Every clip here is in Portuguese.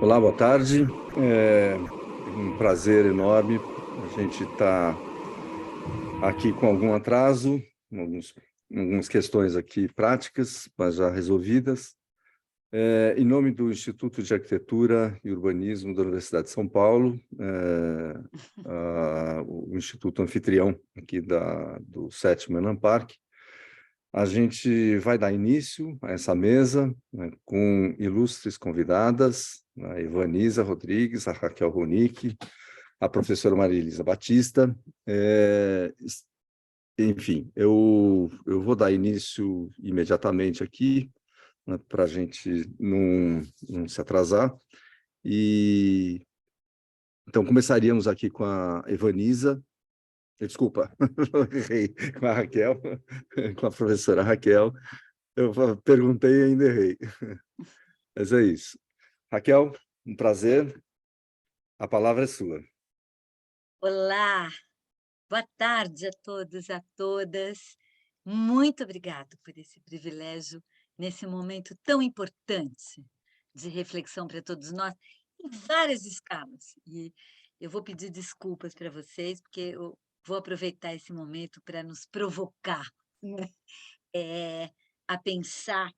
Olá, boa tarde. É um prazer enorme. A gente está aqui com algum atraso, algumas questões aqui práticas, mas já resolvidas. Em nome do Instituto de Arquitetura e Urbanismo da Universidade de São Paulo, o Instituto anfitrião aqui do 7º Enan Park, a gente vai dar início a essa mesa, né, com ilustres convidadas, a Ivaniza Rodrigues, a Raquel Ronick, a professora Maria Elisa Batista. Enfim, eu vou dar início imediatamente aqui, né, para a gente não se atrasar. Então, começaríamos aqui com a Ivaniza. Desculpa, errei, com a Raquel, com a professora Raquel. Eu perguntei e ainda errei. Mas é isso. Raquel, um prazer. A palavra é sua. Olá, boa tarde a todos, a todas. Muito obrigado por esse privilégio nesse momento tão importante de reflexão para todos nós, em várias escalas. E eu vou pedir desculpas para vocês, porque eu vou aproveitar esse momento para nos provocar, né? A pensar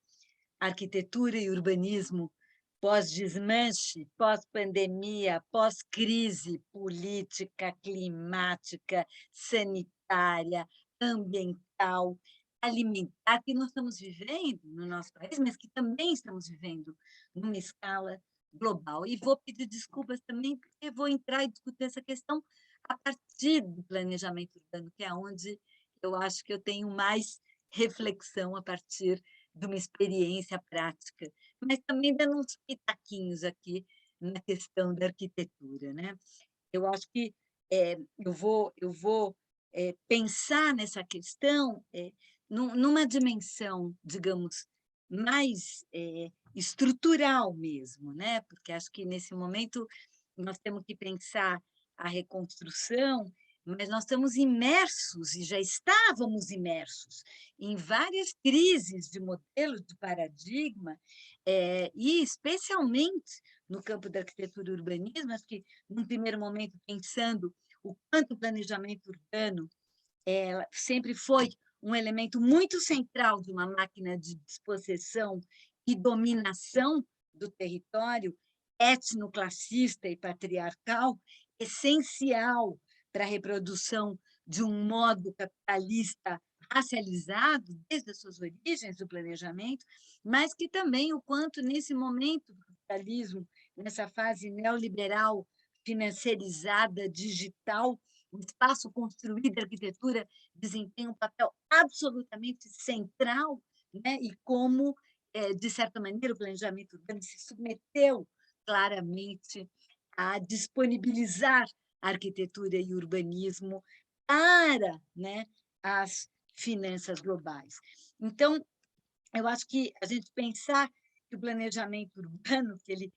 arquitetura e urbanismo pós-desmanche, pós-pandemia, pós-crise política, climática, sanitária, ambiental, alimentar, que nós estamos vivendo no nosso país, mas que também estamos vivendo numa escala global. E vou pedir desculpas também, porque vou entrar e discutir essa questão a partir do planejamento urbano, que é onde eu acho que eu tenho mais reflexão a partir de uma experiência prática, mas também dando uns pitaquinhos aqui na questão da arquitetura, né? Eu acho que eu vou pensar nessa questão numa dimensão, digamos, mais estrutural mesmo, né? Porque acho que nesse momento nós temos que pensar a reconstrução, mas nós estamos imersos e já estávamos imersos em várias crises de modelo, de paradigma, e especialmente no campo da arquitetura e urbanismo, acho que, num primeiro momento, pensando o quanto o planejamento urbano sempre foi um elemento muito central de uma máquina de dispossessão e dominação do território etnoclassista e patriarcal, essencial para a reprodução de um modo capitalista racializado desde as suas origens do planejamento, mas que também o quanto nesse momento do capitalismo, nessa fase neoliberal, financiarizada, digital, o espaço construído da arquitetura desempenha um papel absolutamente central, né? E como, de certa maneira, o planejamento urbano se submeteu claramente a disponibilizar a arquitetura e o urbanismo para, né, as finanças globais. Então, eu acho que a gente pensar que o planejamento urbano, que ele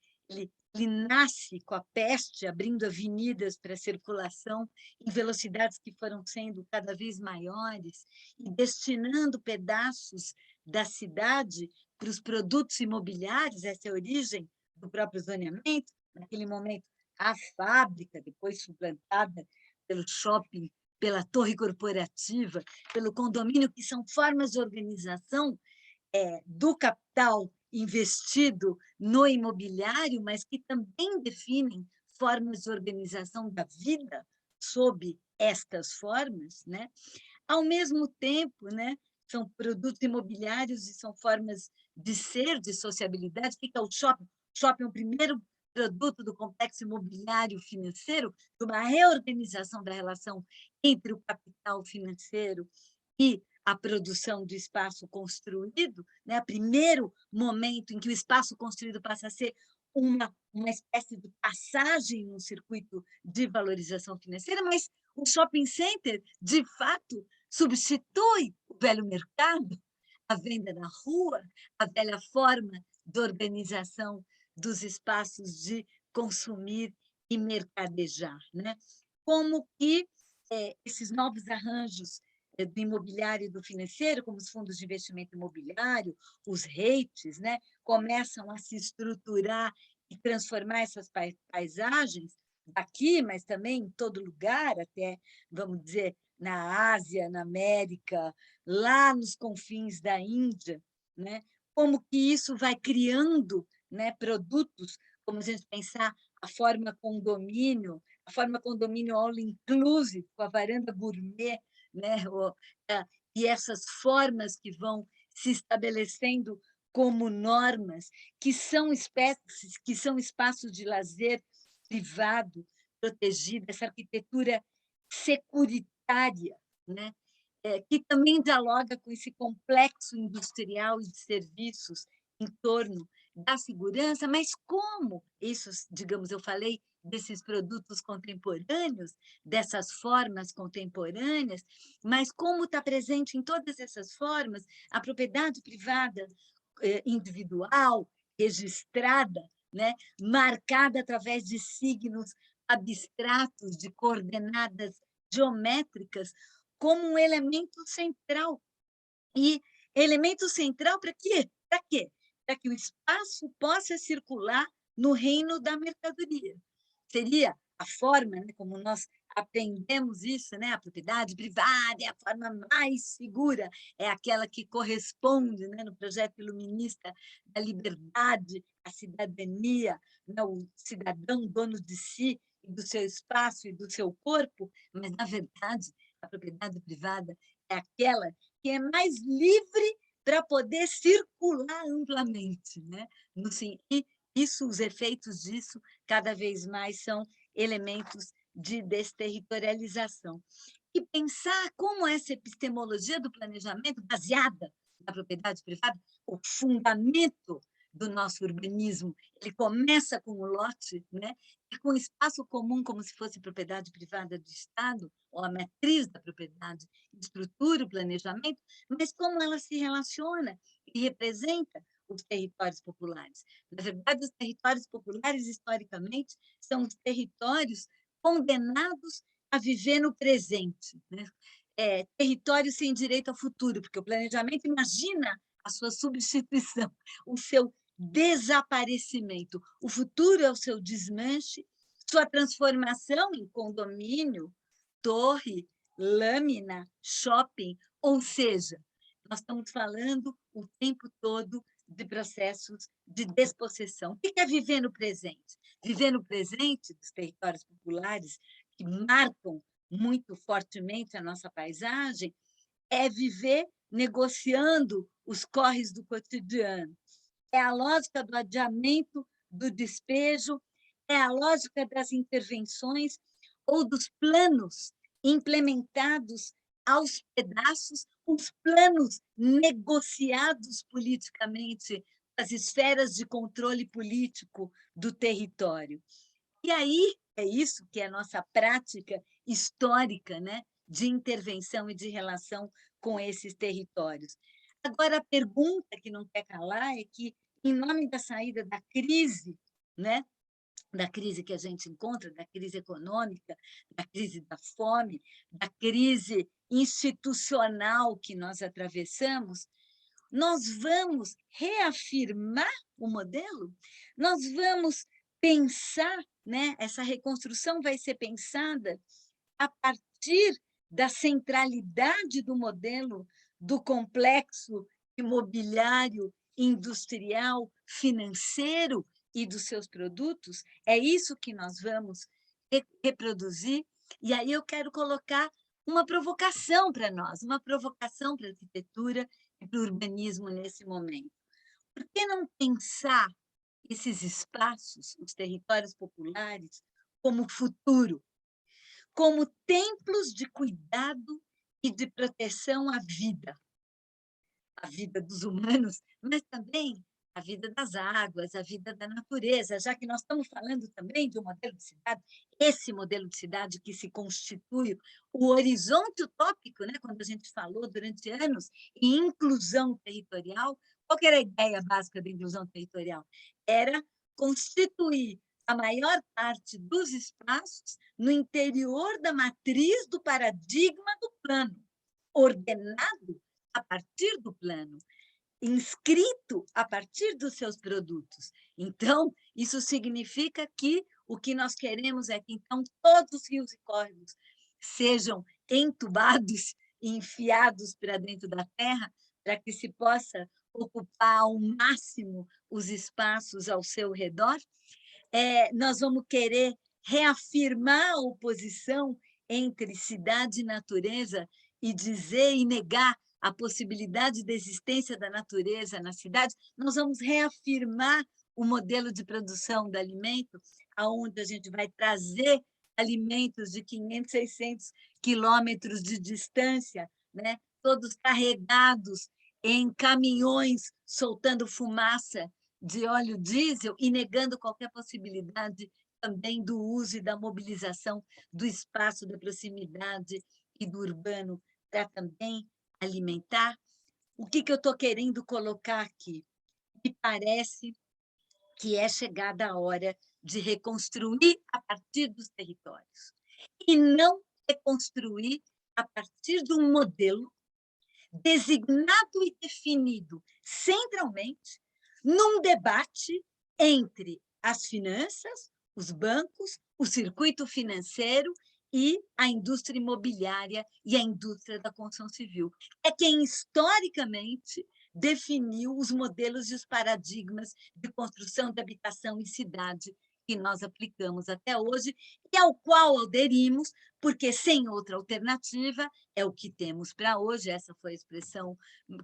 nasce com a peste, abrindo avenidas para a circulação em velocidades que foram sendo cada vez maiores e destinando pedaços da cidade para os produtos imobiliários, essa é a origem do próprio zoneamento, naquele momento a fábrica, depois suplantada pelo shopping, pela torre corporativa, pelo condomínio, que são formas de organização do capital investido no imobiliário, mas que também definem formas de organização da vida sob estas formas, né? Ao mesmo tempo, né, são produtos imobiliários e são formas de ser, de sociabilidade. O que é o shopping? O shopping é o primeiro produto do complexo imobiliário financeiro, de uma reorganização da relação entre o capital financeiro e a produção do espaço construído, né? O primeiro momento em que o espaço construído passa a ser uma espécie de passagem no circuito de valorização financeira, mas o shopping center, de fato, substitui o velho mercado, a venda na rua, a velha forma de organização dos espaços de consumir e mercadejar, né? Como que esses novos arranjos do imobiliário e do financeiro, como os fundos de investimento imobiliário, os REITs, né, começam a se estruturar e transformar essas paisagens daqui, mas também em todo lugar, até, vamos dizer, na Ásia, na América, lá nos confins da Índia, né? Como que isso vai criando, né, produtos, como a gente pensar a forma condomínio all inclusive, com a varanda gourmet, né? E essas formas que vão se estabelecendo como normas, que são espécies, que são espaços de lazer privado, protegido, essa arquitetura securitária, né? Que também dialoga com esse complexo industrial e de serviços em torno da segurança, mas como isso, digamos, eu falei desses produtos contemporâneos, dessas formas contemporâneas, mas como está presente em todas essas formas a propriedade privada individual, registrada, né, marcada através de signos abstratos, de coordenadas geométricas, como um elemento central. E elemento central para quê? Para quê? Para que o espaço possa circular no reino da mercadoria. Seria a forma, né, como nós aprendemos isso, né, a propriedade privada é a forma mais segura, é aquela que corresponde, né, no projeto iluminista da liberdade, a cidadania, né, o cidadão dono de si e do seu espaço e do seu corpo, mas, na verdade, a propriedade privada é aquela que é mais livre para poder circular amplamente, né? E isso, os efeitos disso, cada vez mais são elementos de desterritorialização. E pensar como essa epistemologia do planejamento, baseada na propriedade privada, o fundamento do nosso urbanismo, ele começa com o lote, né? E com o espaço comum, como se fosse propriedade privada do Estado, ou a matriz da propriedade, estrutura o planejamento, mas como ela se relaciona e representa os territórios populares. Na verdade, os territórios populares, historicamente, são os territórios condenados a viver no presente, né? Território sem direito ao futuro, porque o planejamento imagina a sua substituição, o seu desaparecimento. O futuro é o seu desmanche, sua transformação em condomínio, torre, lâmina, shopping, ou seja, nós estamos falando o tempo todo de processos de despossessão. O que é viver no presente? Viver no presente dos territórios populares, que marcam muito fortemente a nossa paisagem, é viver negociando os corres do cotidiano. É a lógica do adiamento, do despejo, é a lógica das intervenções ou dos planos implementados aos pedaços, os planos negociados politicamente as esferas de controle político do território. E aí é isso que é a nossa prática histórica, né, de intervenção e de relação com esses territórios. Agora, a pergunta que não quer calar é que, em nome da saída da crise, né, da crise que a gente encontra, da crise econômica, da crise da fome, da crise institucional que nós atravessamos, nós vamos reafirmar o modelo? Nós vamos pensar, né? Essa reconstrução vai ser pensada a partir da centralidade do modelo do complexo imobiliário, industrial, financeiro e dos seus produtos? É isso que nós vamos reproduzir? E aí eu quero colocar uma provocação para nós, uma provocação para a arquitetura e para o urbanismo nesse momento. Por que não pensar esses espaços, os territórios populares, como futuro, como templos de cuidado e de proteção à vida? A vida dos humanos, mas também a vida das águas, a vida da natureza, já que nós estamos falando também de um modelo de cidade, esse modelo de cidade que se constitui o horizonte utópico, né? Quando a gente falou durante anos em inclusão territorial, qual que era a ideia básica da inclusão territorial? Era constituir a maior parte dos espaços no interior da matriz do paradigma do plano, ordenado a partir do plano. inscrito a partir dos seus produtos. Então, isso significa que o que nós queremos é que, então, todos os rios e córregos sejam entubados e enfiados para dentro da terra, para que se possa ocupar ao máximo os espaços ao seu redor. Nós vamos querer reafirmar a oposição entre cidade e natureza e dizer e negar a possibilidade de existência da natureza na cidade. Nós vamos reafirmar o modelo de produção do alimento, aonde a gente vai trazer alimentos de 500, 600 quilômetros de distância, né? Todos carregados em caminhões, soltando fumaça de óleo diesel e negando qualquer possibilidade também do uso e da mobilização do espaço, da proximidade e do urbano para também alimentar. O que eu estou querendo colocar aqui? Me parece que é chegada a hora de reconstruir a partir dos territórios e não reconstruir a partir de um modelo designado e definido centralmente num debate entre as finanças, os bancos, o circuito financeiro e a indústria imobiliária e a indústria da construção civil. É quem, historicamente, definiu os modelos e os paradigmas de construção de habitação em cidade que nós aplicamos até hoje e ao qual aderimos, porque sem outra alternativa é o que temos para hoje. Essa foi a expressão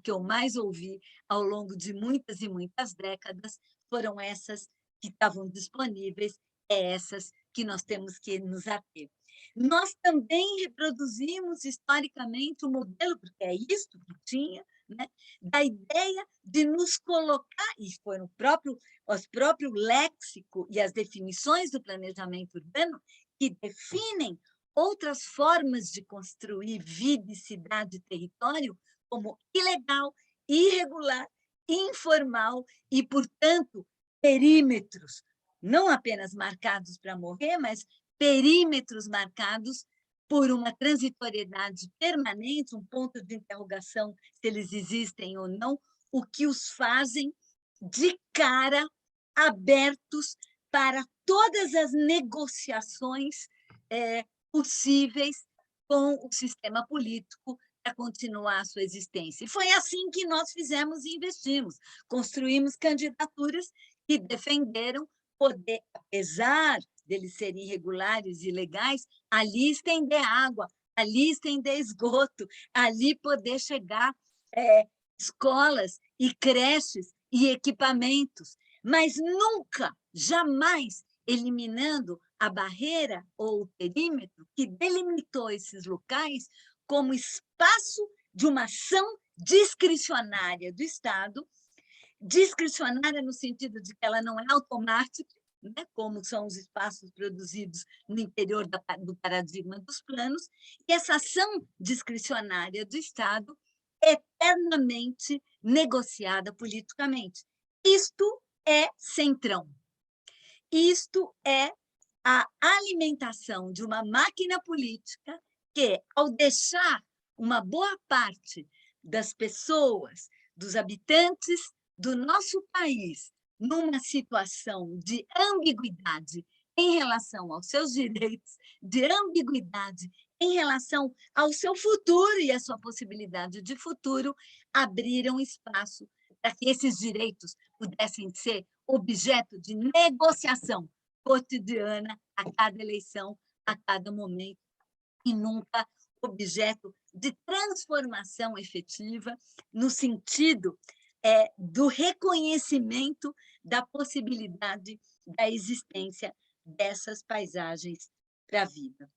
que eu mais ouvi ao longo de muitas e muitas décadas, foram essas que estavam disponíveis, essas que nós temos que nos ater. Nós também reproduzimos historicamente o modelo, porque é isso que tinha, né, da ideia de nos colocar, e foi os próprios léxico e as definições do planejamento urbano que definem outras formas de construir vida, cidade e território como ilegal, irregular, informal e, portanto, perímetros, não apenas marcados para morrer, mas perímetros marcados por uma transitoriedade permanente, um ponto de interrogação se eles existem ou não, o que os fazem de cara abertos para todas as negociações possíveis com o sistema político para continuar a sua existência. E foi assim que nós fizemos e investimos. Construímos candidaturas que defenderam poder, apesar deles serem irregulares e ilegais, ali estender água, ali estender esgoto, ali poder chegar escolas e creches e equipamentos, mas nunca, jamais eliminando a barreira ou o perímetro que delimitou esses locais como espaço de uma ação discricionária do Estado, discricionária no sentido de que ela não é automática, né, como são os espaços produzidos no interior do paradigma dos planos, e essa ação discricionária do Estado eternamente negociada politicamente. Isto é centrão. Isto é a alimentação de uma máquina política que, ao deixar uma boa parte das pessoas, dos habitantes do nosso país, numa situação de ambiguidade em relação aos seus direitos, de ambiguidade em relação ao seu futuro e à sua possibilidade de futuro, abriram espaço para que esses direitos pudessem ser objeto de negociação cotidiana a cada eleição, a cada momento, e nunca objeto de transformação efetiva no sentido do reconhecimento da possibilidade da existência dessas paisagens para a vida.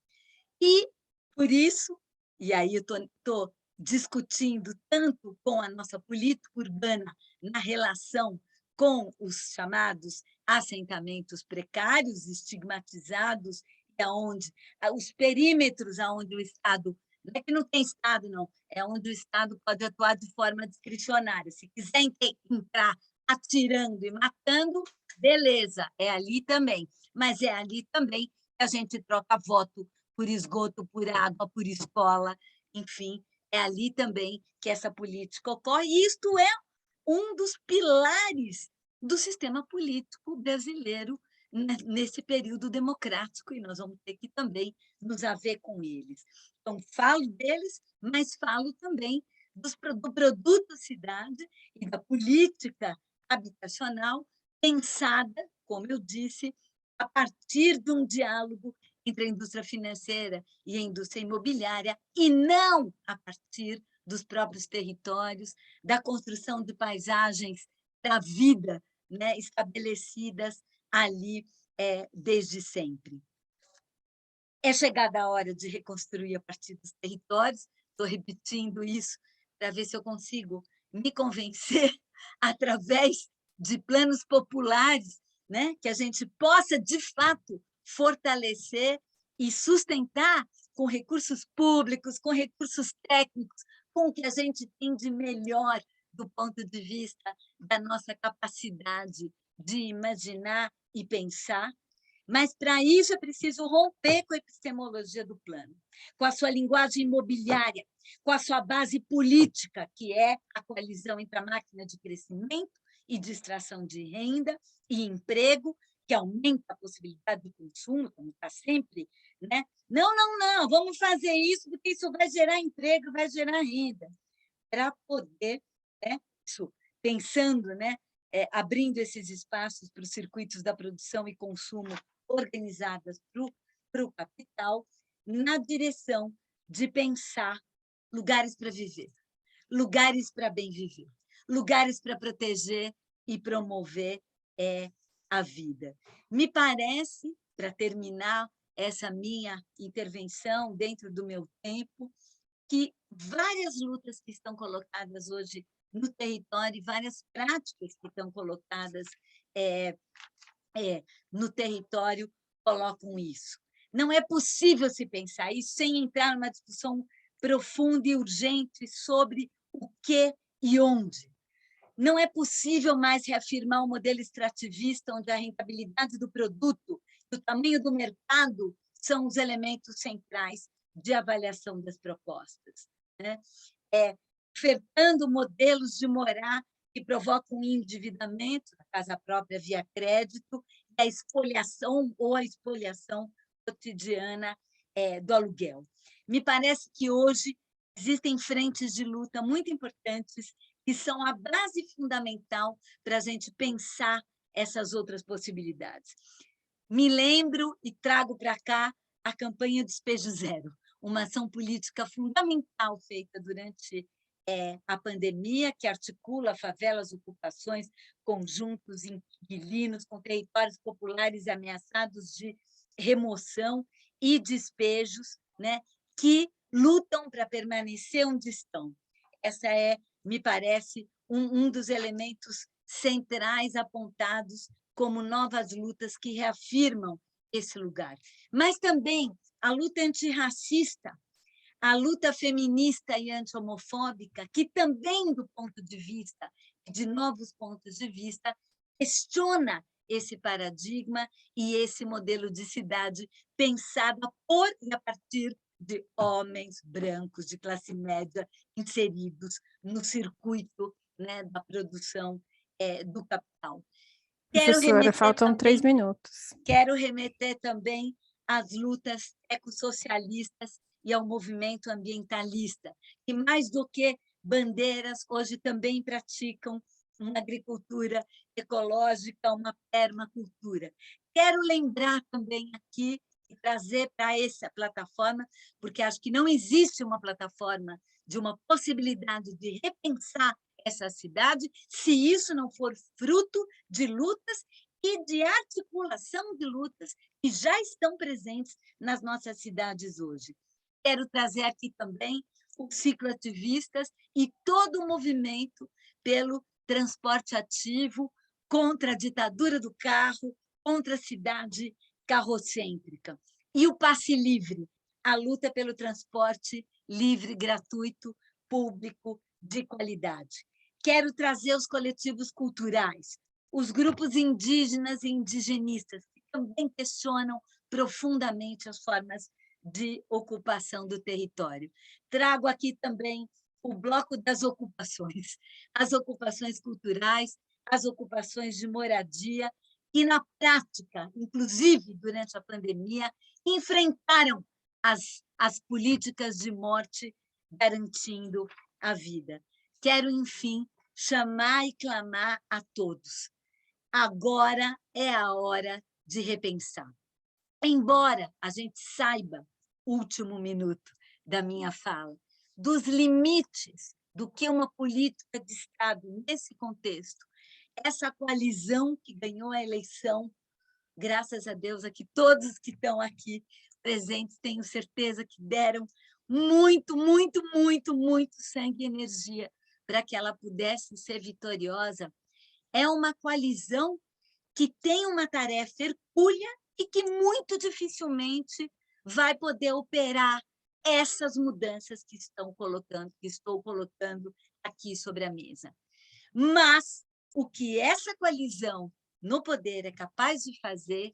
E, por isso, e aí eu estou discutindo tanto com a nossa política urbana na relação com os chamados assentamentos precários, estigmatizados, onde os perímetros aonde o Estado, não é que não tem Estado, não, é onde o Estado pode atuar de forma discricionária. Se quiser entrar atirando e matando, beleza, é ali também. Mas é ali também que a gente troca voto por esgoto, por água, por escola, enfim, é ali também que essa política ocorre. E isto é um dos pilares do sistema político brasileiro nesse período democrático, e nós vamos ter que também nos haver com eles. Então, falo deles, mas falo também do produto cidade e da política habitacional pensada, como eu disse, a partir de um diálogo entre a indústria financeira e a indústria imobiliária, e não a partir dos próprios territórios, da construção de paisagens da vida, né, estabelecidas ali desde sempre. É chegada a hora de reconstruir a partir dos territórios, estou repetindo isso para ver se eu consigo me convencer através de planos populares, né, que a gente possa, de fato, fortalecer e sustentar com recursos públicos, com recursos técnicos, com o que a gente tem de melhor do ponto de vista da nossa capacidade de imaginar e pensar. Mas, para isso, é preciso romper com a epistemologia do plano, com a sua linguagem imobiliária, com a sua base política, que é a coalizão entre a máquina de crescimento e de extração de renda e emprego, que aumenta a possibilidade de consumo, como está sempre, né? Não, vamos fazer isso, porque isso vai gerar emprego, vai gerar renda. Para poder, né, isso, pensando, né, abrindo esses espaços para os circuitos da produção e consumo organizadas para o capital, na direção de pensar lugares para viver, lugares para bem viver, lugares para proteger e promover a vida. Me parece, para terminar essa minha intervenção dentro do meu tempo, que várias lutas que estão colocadas hoje no território, várias práticas que estão colocadas no território colocam isso. Não é possível se pensar isso sem entrar numa discussão profunda e urgente sobre o que e onde. Não é possível mais reafirmar um modelo extrativista onde a rentabilidade do produto e o tamanho do mercado são os elementos centrais de avaliação das propostas, né? Ofertando modelos de morar que provocam endividamento da casa própria via crédito e a expoliação ou a expoliação cotidiana do aluguel. Me parece que hoje existem frentes de luta muito importantes que são a base fundamental para a gente pensar essas outras possibilidades. Me lembro e trago para cá a campanha Despejo Zero, uma ação política fundamental feita durante a pandemia, que articula favelas, ocupações, conjuntos inquilinos com territórios populares ameaçados de remoção e despejos, né, que lutam para permanecer onde estão. Essa me parece, um dos elementos centrais apontados como novas lutas que reafirmam esse lugar. Mas também a luta antirracista, a luta feminista e anti-homofóbica, que também, do ponto de vista, de novos pontos de vista, questiona esse paradigma e esse modelo de cidade pensada por e a partir de homens brancos de classe média inseridos no circuito, né, da produção do capital. Professora, faltam 3 minutos. Quero remeter também às lutas ecossocialistas e ao movimento ambientalista, que, mais do que bandeiras, hoje também praticam uma agricultura ecológica, uma permacultura. Quero lembrar também aqui e trazer para essa plataforma, porque acho que não existe uma plataforma de uma possibilidade de repensar essa cidade se isso não for fruto de lutas e de articulação de lutas que já estão presentes nas nossas cidades hoje. Quero trazer aqui também os cicloativistas e todo o movimento pelo transporte ativo, contra a ditadura do carro, contra a cidade carrocêntrica. E o passe livre, a luta pelo transporte livre, gratuito, público, de qualidade. Quero trazer os coletivos culturais, os grupos indígenas e indigenistas, que também questionam profundamente as formas de ocupação do território. Trago aqui também o bloco das ocupações, as ocupações culturais, as ocupações de moradia, e, na prática, inclusive durante a pandemia, enfrentaram as políticas de morte garantindo a vida. Quero, enfim, chamar e clamar a todos. Agora é a hora de repensar. Embora a gente saiba, último minuto da minha fala, dos limites do que uma política de Estado nesse contexto, essa coalizão que ganhou a eleição, graças a Deus, aqui todos que estão aqui presentes, tenho certeza que deram muito, muito, muito, muito sangue e energia para que ela pudesse ser vitoriosa. É uma coalizão que tem uma tarefa hercúlea e que muito dificilmente vai poder operar essas mudanças que estou colocando aqui sobre a mesa. Mas o que essa coalizão no poder é capaz de fazer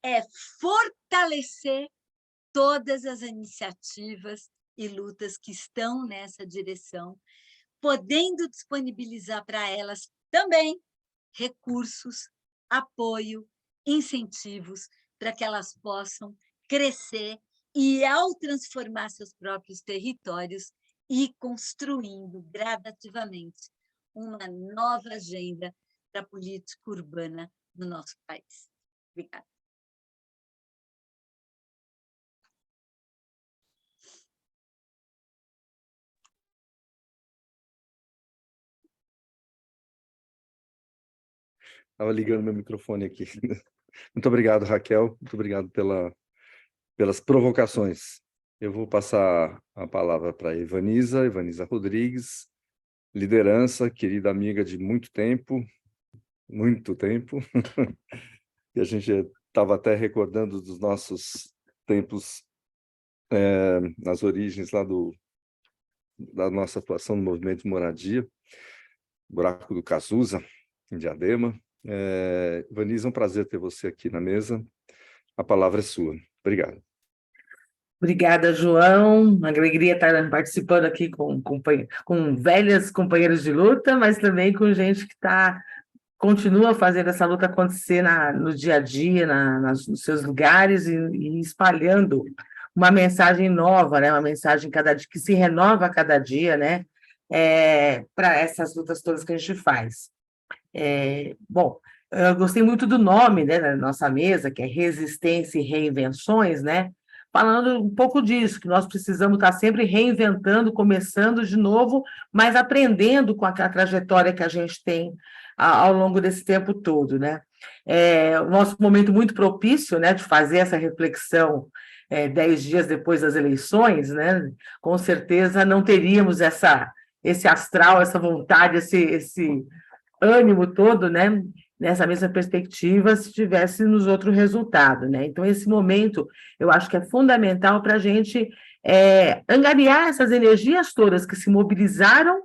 é fortalecer todas as iniciativas e lutas que estão nessa direção, podendo disponibilizar para elas também recursos, apoio, incentivos, para que elas possam crescer e, ao transformar seus próprios territórios, ir construindo gradativamente uma nova agenda para a política urbana no nosso país. Obrigada. Estava ligando meu microfone aqui. Muito obrigado, Raquel. Muito obrigado pelas provocações. Eu vou passar a palavra para a Evaniza Rodrigues, liderança, querida amiga de muito tempo, e a gente estava até recordando dos nossos tempos nas origens lá da nossa atuação no movimento de moradia, Buraco do Cazuza, em Diadema. Evaniza, é um prazer ter você aqui na mesa. A palavra é sua. Obrigado. Obrigada, João. Uma alegria estar participando aqui com velhas companheiras de luta, mas também com gente que continua fazendo essa luta acontecer no dia a dia, nos seus lugares e espalhando uma mensagem nova, né? Uma mensagem que se renova a cada dia, né? Para essas lutas todas que a gente faz. Bom, eu gostei muito do nome, né, da nossa mesa, que é Resistência e Reinvenções, né? Falando um pouco disso, que nós precisamos estar sempre reinventando, começando de novo, mas aprendendo com a trajetória que a gente tem ao longo desse tempo todo, né? O nosso momento muito propício, né, de fazer essa reflexão 10 dias depois das eleições, né? Com certeza não teríamos esse astral, essa vontade, esse ânimo todo, né? Nessa mesma perspectiva, se tivesse nos outro resultado, né? Então, esse momento, eu acho que é fundamental para a gente angariar essas energias todas que se mobilizaram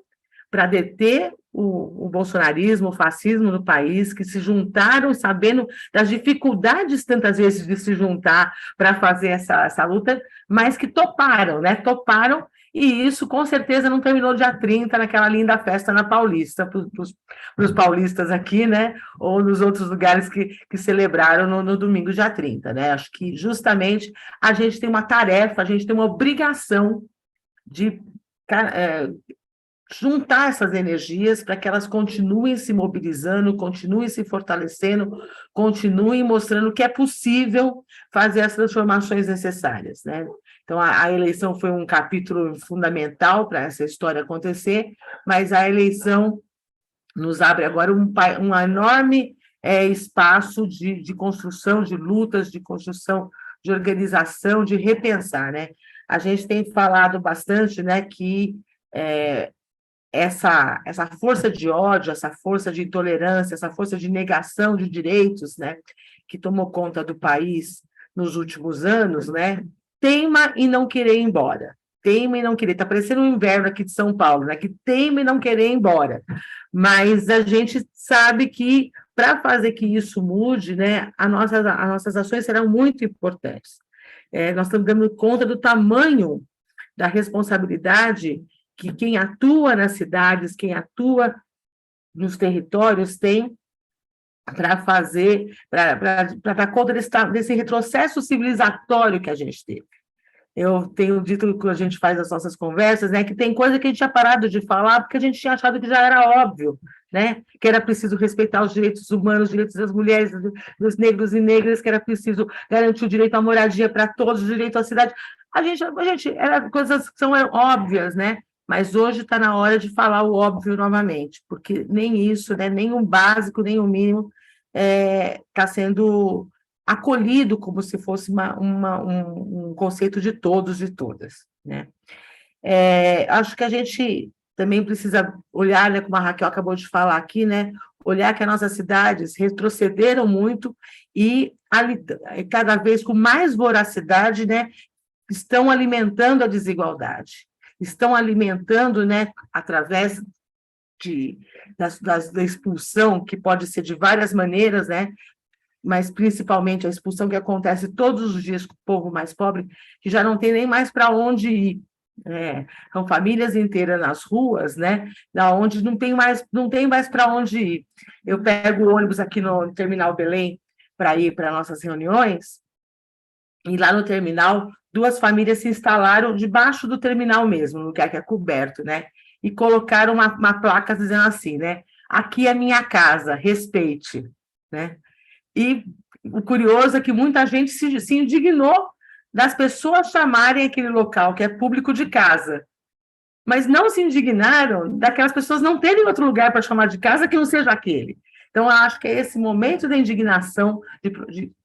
para deter o bolsonarismo, o fascismo no país, que se juntaram sabendo das dificuldades, tantas vezes, de se juntar para fazer essa luta, mas que toparam, né? Toparam, e isso, com certeza, não terminou dia 30, naquela linda festa na Paulista, para os paulistas aqui, né? Ou nos outros lugares que celebraram no domingo, dia 30, né? Acho que, justamente, a gente tem uma tarefa, a gente tem uma obrigação de juntar essas energias para que elas continuem se mobilizando, continuem se fortalecendo, continuem mostrando que é possível fazer as transformações necessárias, né? Então, a eleição foi um capítulo fundamental para essa história acontecer, mas a eleição nos abre agora um enorme espaço de construção de lutas, de construção de organização, de repensar, né? A gente tem falado bastante, né, que essa força de ódio, essa força de intolerância, essa força de negação de direitos, né, que tomou conta do país nos últimos anos, né, teima em não querer ir embora, teima em não querer, está parecendo um inverno aqui de São Paulo, né, que teima em não querer ir embora, mas a gente sabe que, para fazer que isso mude, né, as nossas ações serão muito importantes. Nós estamos dando conta do tamanho da responsabilidade que quem atua nas cidades, quem atua nos territórios tem para fazer, para dar conta desse retrocesso civilizatório que a gente teve. Eu tenho dito que a gente faz as nossas conversas, né, que tem coisa que a gente tinha parado de falar porque a gente tinha achado que já era óbvio, né, que era preciso respeitar os direitos humanos, os direitos das mulheres, dos negros e negras, que era preciso garantir o direito à moradia para todos, o direito à cidade. A gente era coisas que são óbvias, né, mas hoje está na hora de falar o óbvio novamente, porque nem isso, né, nem o básico, nem o mínimo está sendo acolhido como se fosse um conceito de todos e todas, né? Acho que a gente também precisa olhar, né, como a Raquel acabou de falar aqui, né, olhar que as nossas cidades retrocederam muito e cada vez com mais voracidade, né, estão alimentando a desigualdade, estão alimentando, né, através da expulsão, que pode ser de várias maneiras, né, mas principalmente a expulsão que acontece todos os dias com o povo mais pobre, que já não tem nem mais para onde ir. São famílias inteiras nas ruas, né? Da onde não tem mais para onde ir. Eu pego o ônibus aqui no Terminal Belém para ir para nossas reuniões, e lá no terminal, 2 famílias se instalaram debaixo do terminal mesmo, no lugar que é coberto, né? E colocaram uma placa dizendo assim, né? Aqui é minha casa, respeite, né? E o curioso é que muita gente se indignou das pessoas chamarem aquele local, que é público, de casa, mas não se indignaram daquelas pessoas não terem outro lugar para chamar de casa que não seja aquele. Então, eu acho que é esse momento da indignação,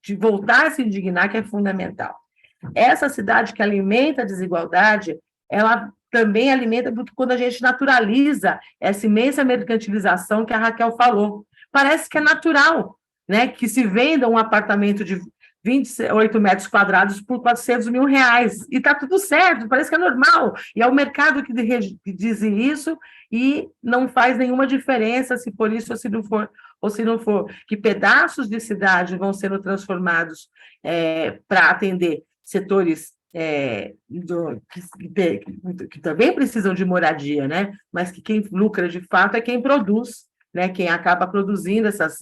de voltar a se indignar, que é fundamental. Essa cidade que alimenta a desigualdade, ela também alimenta, porque quando a gente naturaliza essa imensa mercantilização que a Raquel falou, parece que é natural, né, que se venda um apartamento de 28 metros quadrados por R$400 mil, e está tudo certo, parece que é normal, e é o mercado que diz isso, e não faz nenhuma diferença se for isso ou se não for, que pedaços de cidade vão sendo transformados para atender setores que também precisam de moradia, né, mas que quem lucra de fato é quem produz, né, quem acaba produzindo esses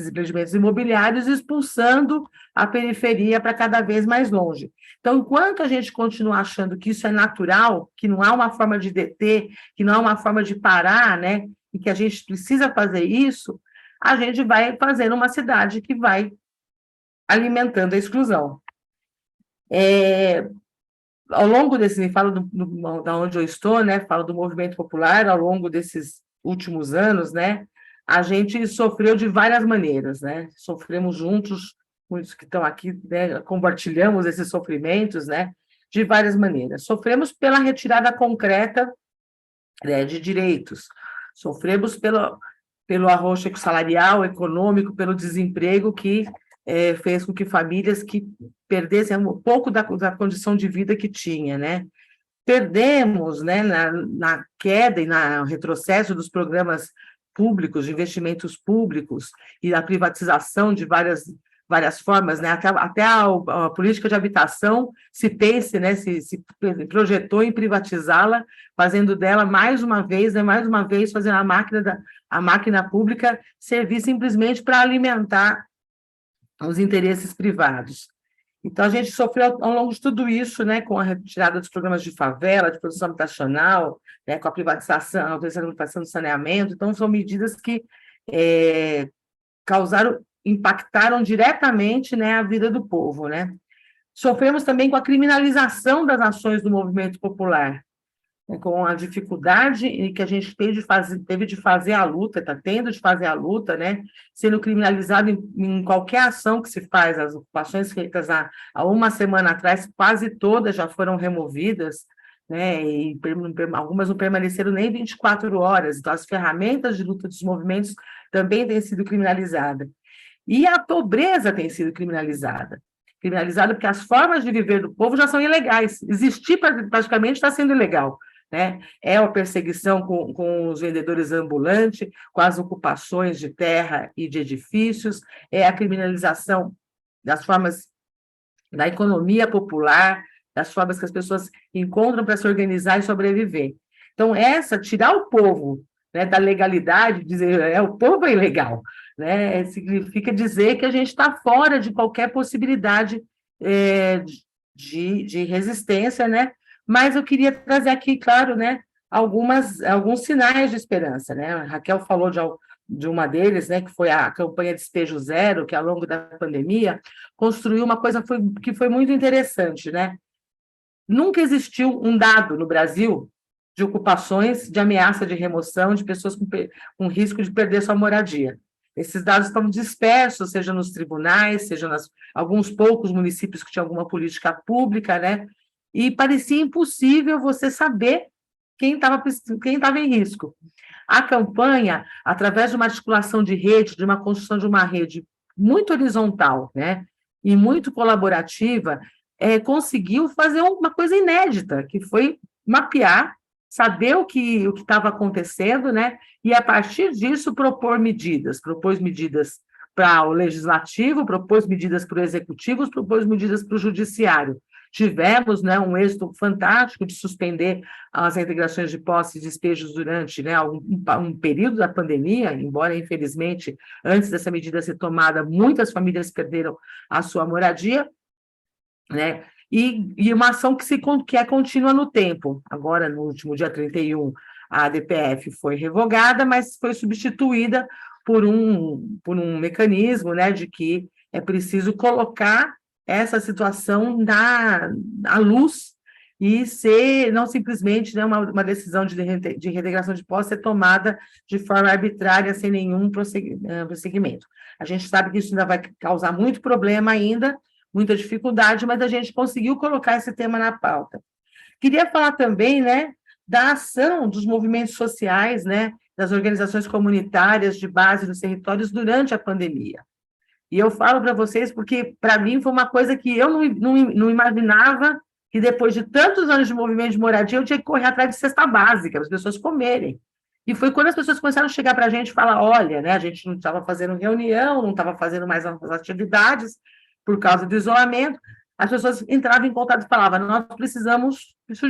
empreendimentos imobiliários, expulsando a periferia para cada vez mais longe. Então, enquanto a gente continua achando que isso é natural, que não há uma forma de deter, que não há uma forma de parar, né, e que a gente precisa fazer isso, a gente vai fazendo uma cidade que vai alimentando a exclusão. Ao longo falo da onde eu estou, né, falo do movimento popular, ao longo desses últimos anos, né, a gente sofreu de várias maneiras, né, sofremos juntos, muitos que estão aqui, né, compartilhamos esses sofrimentos, né, de várias maneiras. Sofremos pela retirada concreta, né, de direitos, sofremos pelo arroxo salarial, econômico, pelo desemprego que fez com que famílias que perdessem um pouco da condição de vida que tinha, né? Perdemos, né, na queda e no retrocesso dos programas públicos, de investimentos públicos e a privatização de várias formas, né? Até a política de habitação se pense, né, se projetou em privatizá-la, fazendo dela mais uma vez, fazendo a máquina pública servir simplesmente para alimentar os interesses privados. Então, a gente sofreu ao longo de tudo isso, né, com a retirada dos programas de favela, de produção habitacional, né, com a privatização do saneamento. Então, são medidas que impactaram diretamente, né, a vida do povo, né? Sofremos também com a criminalização das ações do movimento popular, né, com a dificuldade que a gente teve de fazer a luta, está tendo de fazer a luta, né, sendo criminalizado em qualquer ação que se faz. As ocupações feitas há uma semana atrás, quase todas já foram removidas, né, e algumas não permaneceram nem 24 horas, então as ferramentas de luta dos movimentos também têm sido criminalizadas. E a pobreza tem sido criminalizada porque as formas de viver do povo já são ilegais, existir praticamente está sendo ilegal, né? É a perseguição com os vendedores ambulantes, com as ocupações de terra e de edifícios, é a criminalização das formas da economia popular, das formas que as pessoas encontram para se organizar e sobreviver. Então, tirar o povo, né, da legalidade, dizer o povo é ilegal, né, significa dizer que a gente está fora de qualquer possibilidade de resistência, né? Mas eu queria trazer aqui, claro, né, alguns sinais de esperança, né? A Raquel falou de uma deles, né, que foi a campanha Despejo Zero, que ao longo da pandemia construiu uma coisa que foi muito interessante, né? Nunca existiu um dado no Brasil de ocupações, de ameaça de remoção de pessoas com risco de perder sua moradia. Esses dados estão dispersos, seja nos tribunais, seja alguns poucos municípios que tinham alguma política pública, né? E parecia impossível você saber quem estava em risco. A campanha, através de uma articulação de rede, de uma construção de uma rede muito horizontal, né, e muito colaborativa, conseguiu fazer uma coisa inédita, que foi mapear, saber o que estava acontecendo, né, e, a partir disso, propôs medidas para o legislativo, propôs medidas para o executivo, propôs medidas para o judiciário. Tivemos, né, um êxito fantástico de suspender as reintegrações de posse e despejos durante, né, um período da pandemia, embora, infelizmente, antes dessa medida ser tomada, muitas famílias perderam a sua moradia, né, e uma ação que é contínua no tempo. Agora, no último dia 31, a DPF foi revogada, mas foi substituída por um mecanismo, né, de que é preciso colocar essa situação à luz e não simplesmente, né, uma decisão de reintegração de posse ser tomada de forma arbitrária, sem nenhum prosseguimento. A gente sabe que isso ainda vai causar muito problema ainda, muita dificuldade, mas a gente conseguiu colocar esse tema na pauta. Queria falar também, né, da ação dos movimentos sociais, né, das organizações comunitárias de base nos territórios durante a pandemia. E eu falo para vocês porque, para mim, foi uma coisa que eu não imaginava, que depois de tantos anos de movimento de moradia, eu tinha que correr atrás de cesta básica, para as pessoas comerem. E foi quando as pessoas começaram a chegar para a gente e falar, olha, né, a gente não estava fazendo reunião, não estava fazendo mais as atividades por causa do isolamento, as pessoas entravam em contato e falavam, nós preciso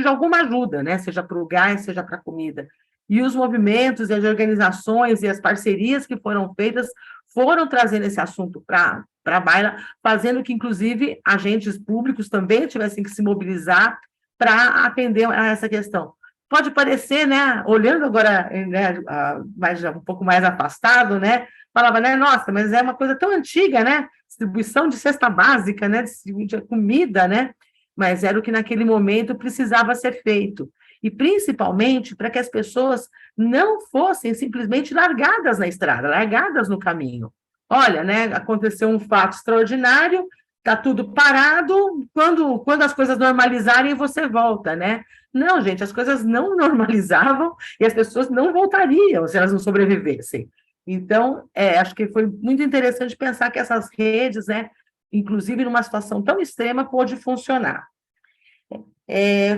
de alguma ajuda, né, seja para o gás, seja para a comida. E os movimentos, e as organizações, e as parcerias que foram feitas foram trazendo esse assunto para a baila, fazendo que, inclusive, agentes públicos também tivessem que se mobilizar para atender a essa questão. Pode parecer, né, olhando agora, né, um pouco mais afastado, né, falava, né, nossa, mas é uma coisa tão antiga, né, distribuição de cesta básica, né, de comida, né, mas era o que naquele momento precisava ser feito. E, principalmente, para que as pessoas não fossem simplesmente largadas na estrada, largadas no caminho. Olha, né, aconteceu um fato extraordinário, está tudo parado, quando as coisas normalizarem, você volta, né? Não, gente, as coisas não normalizavam e as pessoas não voltariam se elas não sobrevivessem. Então, acho que foi muito interessante pensar que essas redes, né, inclusive numa situação tão extrema, pôde funcionar.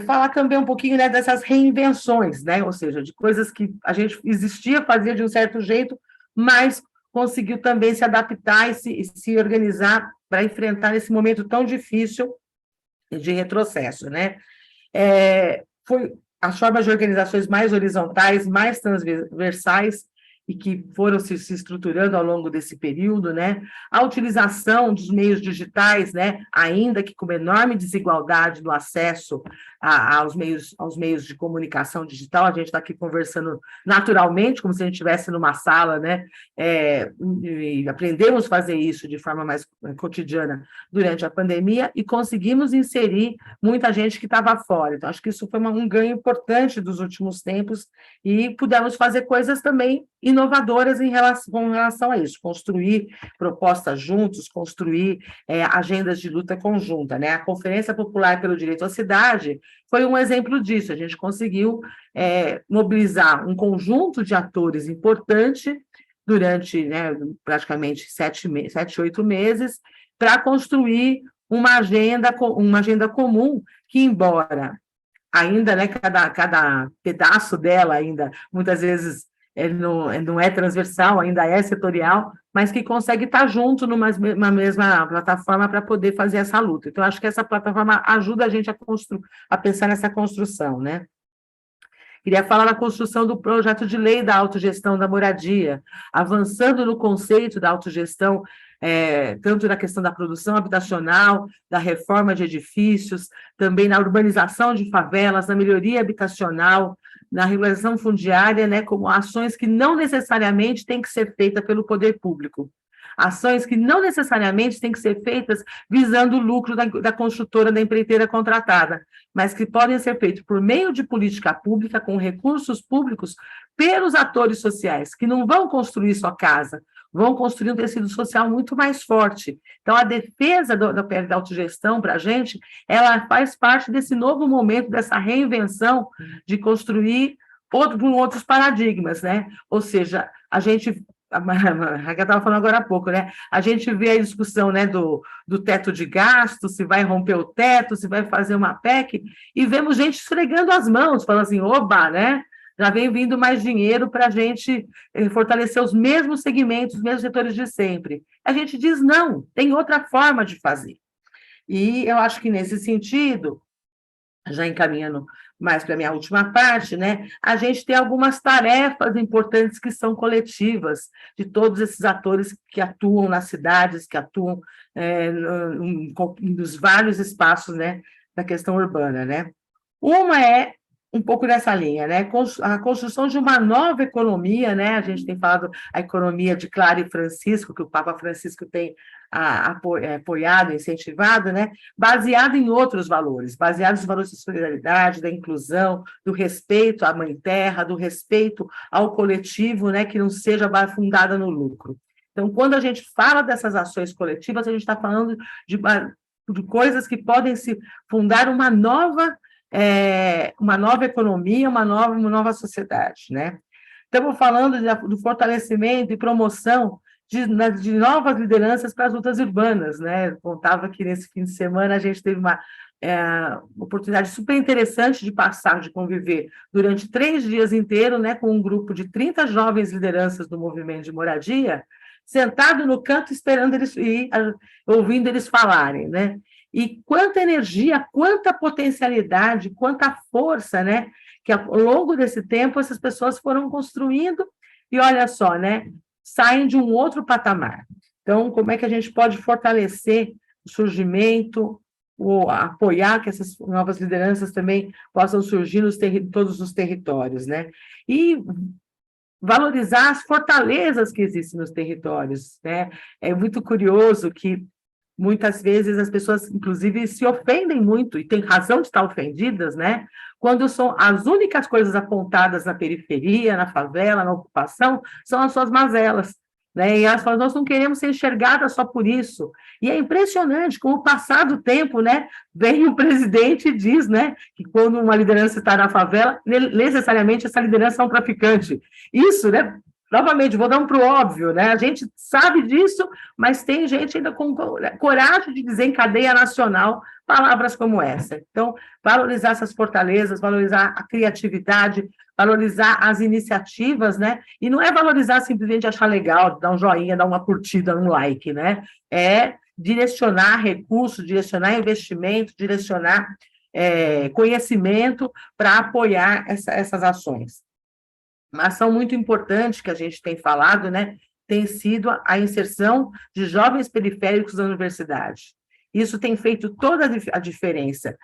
Falar também um pouquinho, né, dessas reinvenções, né, ou seja, de coisas que a gente fazia de um certo jeito, mas conseguiu também se adaptar e se organizar para enfrentar esse momento tão difícil de retrocesso, né? Foi as formas de organizações mais horizontais, mais transversais, e que foram se estruturando ao longo desse período, né? A utilização dos meios digitais, né? Ainda que com uma enorme desigualdade no acesso aos meios de comunicação digital, a gente está aqui conversando naturalmente, como se a gente estivesse numa sala, né? E aprendemos a fazer isso de forma mais cotidiana durante a pandemia e conseguimos inserir muita gente que estava fora. Então, acho que isso foi um ganho importante dos últimos tempos e pudemos fazer coisas também inovadoras com relação a isso, construir propostas juntos, construir agendas de luta conjunta, né? A Conferência Popular pelo Direito à Cidade foi um exemplo disso, a gente conseguiu mobilizar um conjunto de atores importante durante, né, praticamente 7, 8 meses, para construir uma agenda comum que, embora ainda, né, cada pedaço dela ainda, muitas vezes, não é transversal, ainda é setorial, mas que consegue estar junto numa mesma plataforma para poder fazer essa luta. Então, acho que essa plataforma ajuda a gente a pensar nessa construção, né? Queria falar da construção do projeto de lei da autogestão da moradia, avançando no conceito da autogestão, tanto na questão da produção habitacional, da reforma de edifícios, também na urbanização de favelas, na melhoria habitacional, na regularização fundiária, né, como ações que não necessariamente têm que ser feitas pelo poder público. Ações que não necessariamente têm que ser feitas visando o lucro da construtora, da empreiteira contratada, mas que podem ser feitas por meio de política pública, com recursos públicos, pelos atores sociais, que não vão construir sua casa, vão construir um tecido social muito mais forte. Então, a defesa da autogestão, para a gente, ela faz parte desse novo momento, dessa reinvenção de construir outros paradigmas, né? Ou seja, a Raquel estava falando agora há pouco, né? A gente vê a discussão, né, do teto de gasto, se vai romper o teto, se vai fazer uma PEC, e vemos gente esfregando as mãos, falando assim, oba, né? Já vem vindo mais dinheiro para a gente fortalecer os mesmos segmentos, os mesmos setores de sempre. A gente diz, não, tem outra forma de fazer. E eu acho que, nesse sentido, já encaminhando mais para a minha última parte, né, a gente tem algumas tarefas importantes que são coletivas, de todos esses atores que atuam nas cidades, que atuam nos vários espaços, né, da questão urbana, né. Uma é um pouco nessa linha, né, a construção de uma nova economia, né, a gente tem falado a economia de Clara e Francisco, que o Papa Francisco tem apoiado, incentivado, né, baseado em outros valores, baseados nos valores da solidariedade, da inclusão, do respeito à mãe terra, do respeito ao coletivo, né, que não seja fundada no lucro. Então, quando a gente fala dessas ações coletivas, a gente está falando de coisas que podem se fundar uma nova economia, uma nova sociedade, né? Estamos falando do fortalecimento e promoção de novas lideranças para as lutas urbanas, né? Eu contava que nesse fim de semana a gente teve uma oportunidade super interessante de conviver durante 3 dias inteiros, né, com um grupo de 30 jovens lideranças do movimento de moradia, sentado no canto esperando eles e ouvindo eles falarem, né? E quanta energia, quanta potencialidade, quanta força, né? Que ao longo desse tempo essas pessoas foram construindo e olha só, né? Saem de um outro patamar. Então, como é que a gente pode fortalecer o surgimento, apoiar que essas novas lideranças também possam surgir em todos os territórios, né? E valorizar as fortalezas que existem nos territórios, né? É muito curioso que muitas vezes as pessoas, inclusive, se ofendem muito, e têm razão de estar ofendidas, né? Quando são as únicas coisas apontadas na periferia, na favela, na ocupação, são as suas mazelas, né? E elas falam, nós não queremos ser enxergadas só por isso. E é impressionante, com o passar do tempo, né? Vem o presidente e diz, né? Que quando uma liderança está na favela, necessariamente essa liderança é um traficante. Isso, né? Novamente, vou dar para o óbvio, né? A gente sabe disso, mas tem gente ainda com coragem de dizer em cadeia nacional palavras como essa. Então, valorizar essas fortalezas, valorizar a criatividade, valorizar as iniciativas, né? E não é valorizar simplesmente achar legal, dar um joinha, dar uma curtida, um like, né? É direcionar recursos, direcionar investimento, direcionar conhecimento para apoiar essas ações. Uma ação muito importante que a gente tem falado, né, tem sido a inserção de jovens periféricos na universidade. Isso tem feito toda a diferença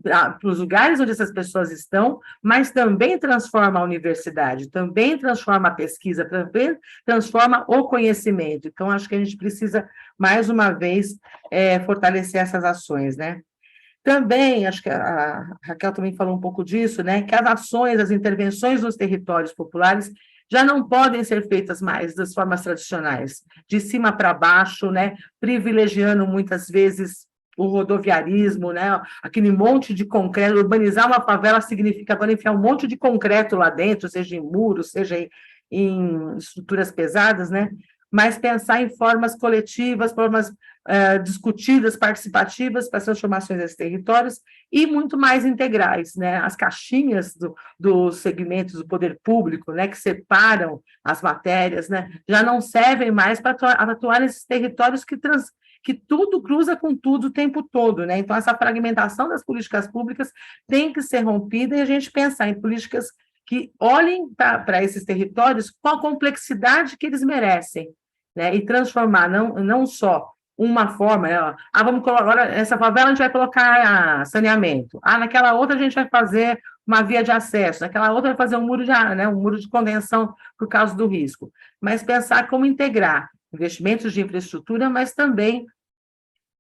para os lugares onde essas pessoas estão, mas também transforma a universidade, também transforma a pesquisa, também transforma o conhecimento. Então, acho que a gente precisa, mais uma vez, fortalecer essas ações, né? Também, acho que a Raquel também falou um pouco disso, né, que as ações, as intervenções nos territórios populares já não podem ser feitas mais das formas tradicionais, de cima para baixo, né, privilegiando muitas vezes o rodoviarismo, né, aquele monte de concreto. Urbanizar uma favela significa agora enfiar um monte de concreto lá dentro, seja em muros, seja em estruturas pesadas, né, mas pensar em formas coletivas, formas discutidas, participativas para as transformações desses territórios e muito mais integrais, né? As caixinhas dos segmentos do poder público, né, que separam as matérias, né, já não servem mais para atuar nesses territórios que tudo cruza com tudo o tempo todo, né? Então, essa fragmentação das políticas públicas tem que ser rompida e a gente pensar em políticas que olhem para esses territórios com a complexidade que eles merecem, né? E transformar não só uma forma, né? Vamos colocar, agora essa favela a gente vai colocar saneamento, naquela outra a gente vai fazer uma via de acesso, naquela outra vai fazer um muro um muro de contenção por causa do risco, mas pensar como integrar investimentos de infraestrutura, mas também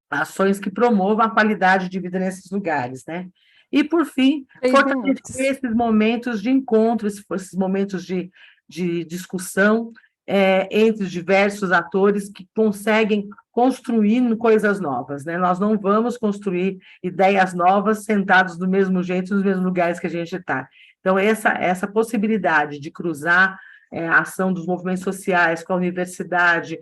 ações que promovam a qualidade de vida nesses lugares, né? E, por fim, fortalecer esses momentos de encontro, esses momentos de discussão entre os diversos atores que conseguem construir coisas novas, né? Nós não vamos construir ideias novas sentados do mesmo jeito, nos mesmos lugares que a gente está. Então, essa possibilidade de cruzar a ação dos movimentos sociais com a universidade,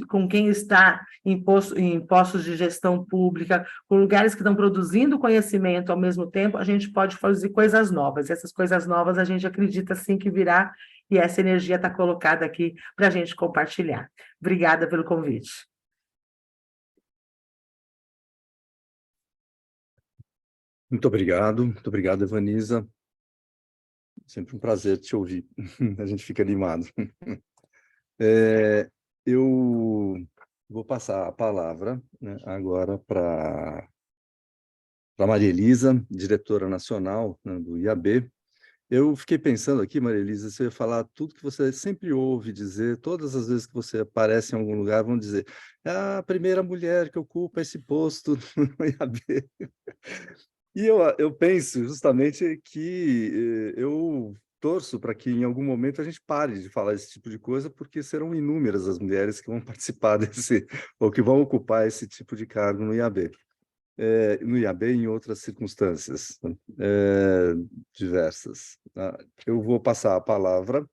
com quem está em postos de gestão pública, com lugares que estão produzindo conhecimento ao mesmo tempo, a gente pode fazer coisas novas. E essas coisas novas a gente acredita sim que virá, e essa energia está colocada aqui para a gente compartilhar. Obrigada pelo convite. Muito obrigado, Evanisa. Sempre um prazer te ouvir, a gente fica animado. Eu vou passar a palavra, né, agora para Maria Elisa, diretora nacional, né, do IAB. Eu fiquei pensando aqui, Maria Elisa, você ia falar tudo que você sempre ouve dizer, todas as vezes que você aparece em algum lugar, vão dizer, a primeira mulher que ocupa esse posto no IAB. E eu penso justamente que eu torço para que em algum momento a gente pare de falar esse tipo de coisa, porque serão inúmeras as mulheres que vão participar ou que vão ocupar esse tipo de cargo no IAB. No IAB e em outras circunstâncias diversas. Eu vou passar a palavra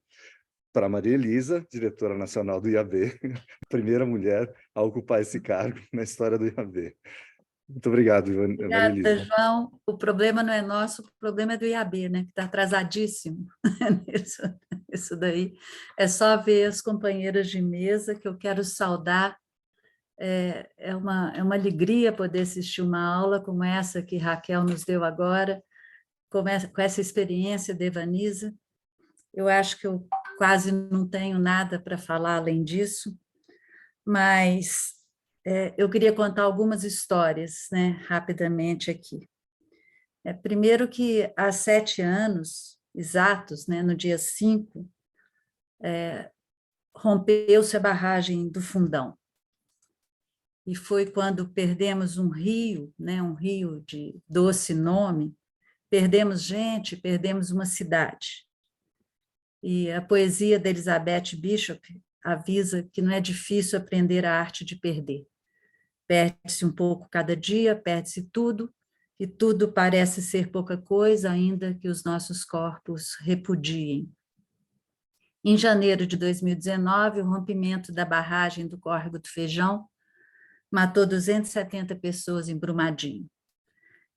para Maria Elisa, diretora nacional do IAB, primeira mulher a ocupar esse cargo na história do IAB. Muito obrigado, Maria Elisa. Obrigada, João. O problema não é nosso, o problema é do IAB, né? Que está atrasadíssimo nisso daí. É só ver as companheiras de mesa que eu quero saudar. É uma alegria poder assistir uma aula como essa que Raquel nos deu agora, com essa experiência de Evanisa. Eu acho que eu quase não tenho nada para falar além disso, mas eu queria contar algumas histórias, né, rapidamente aqui. Primeiro que há 7 anos exatos, né, no dia 5, rompeu-se a barragem do Fundão. E foi quando perdemos um rio, né, um rio de doce nome, perdemos gente, perdemos uma cidade. E a poesia da Elizabeth Bishop avisa que não é difícil aprender a arte de perder. Perde-se um pouco cada dia, perde-se tudo, e tudo parece ser pouca coisa, ainda que os nossos corpos repudiem. Em janeiro de 2019, o rompimento da barragem do Córrego do Feijão matou 270 pessoas em Brumadinho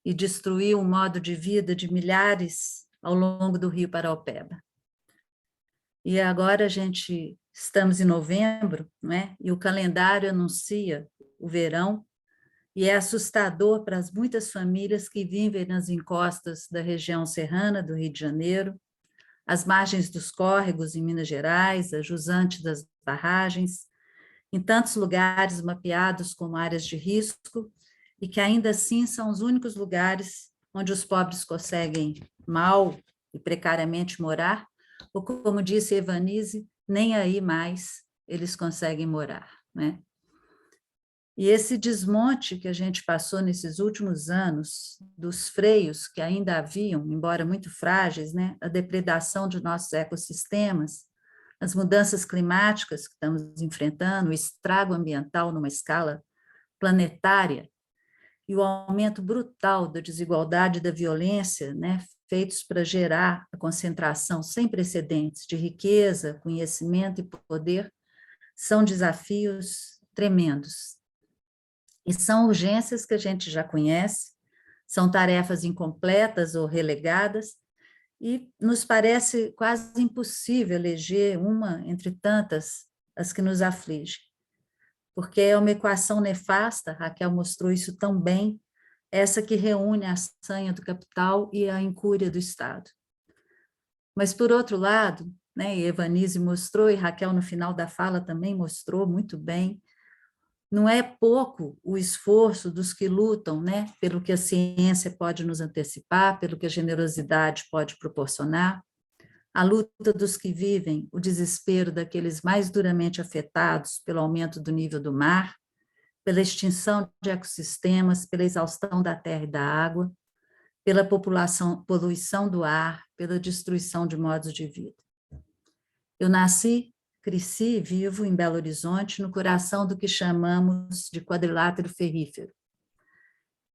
e destruiu o modo de vida de milhares ao longo do Rio Paraopeba. E agora estamos em novembro, né? E o calendário anuncia o verão, e é assustador para as muitas famílias que vivem nas encostas da região serrana do Rio de Janeiro, às margens dos córregos em Minas Gerais, a jusante das barragens, em tantos lugares mapeados como áreas de risco, e que ainda assim são os únicos lugares onde os pobres conseguem mal e precariamente morar, ou como disse Evanise, nem aí mais eles conseguem morar, né? E esse desmonte que a gente passou nesses últimos anos, dos freios que ainda haviam, embora muito frágeis, né? A depredação de nossos ecossistemas, as mudanças climáticas que estamos enfrentando, o estrago ambiental numa escala planetária e o aumento brutal da desigualdade e da violência, né, feitos para gerar a concentração sem precedentes de riqueza, conhecimento e poder, São desafios tremendos. E são urgências que a gente já conhece, são tarefas incompletas ou relegadas, e nos parece quase impossível eleger uma entre tantas as que nos afligem. Porque é uma equação nefasta, Raquel mostrou isso tão bem, essa que reúne a sanha do capital e a incúria do Estado. Mas, por outro lado, né, e Evanise mostrou, e Raquel no final da fala também mostrou muito bem, não é pouco o esforço dos que lutam, né, pelo que a ciência pode nos antecipar, pelo que a generosidade pode proporcionar, a luta dos que vivem o desespero daqueles mais duramente afetados pelo aumento do nível do mar, pela extinção de ecossistemas, pela exaustão da terra e da água, pela poluição do ar, pela destruição de modos de vida. Eu nasci, cresci e vivo em Belo Horizonte, no coração do que chamamos de quadrilátero ferrífero.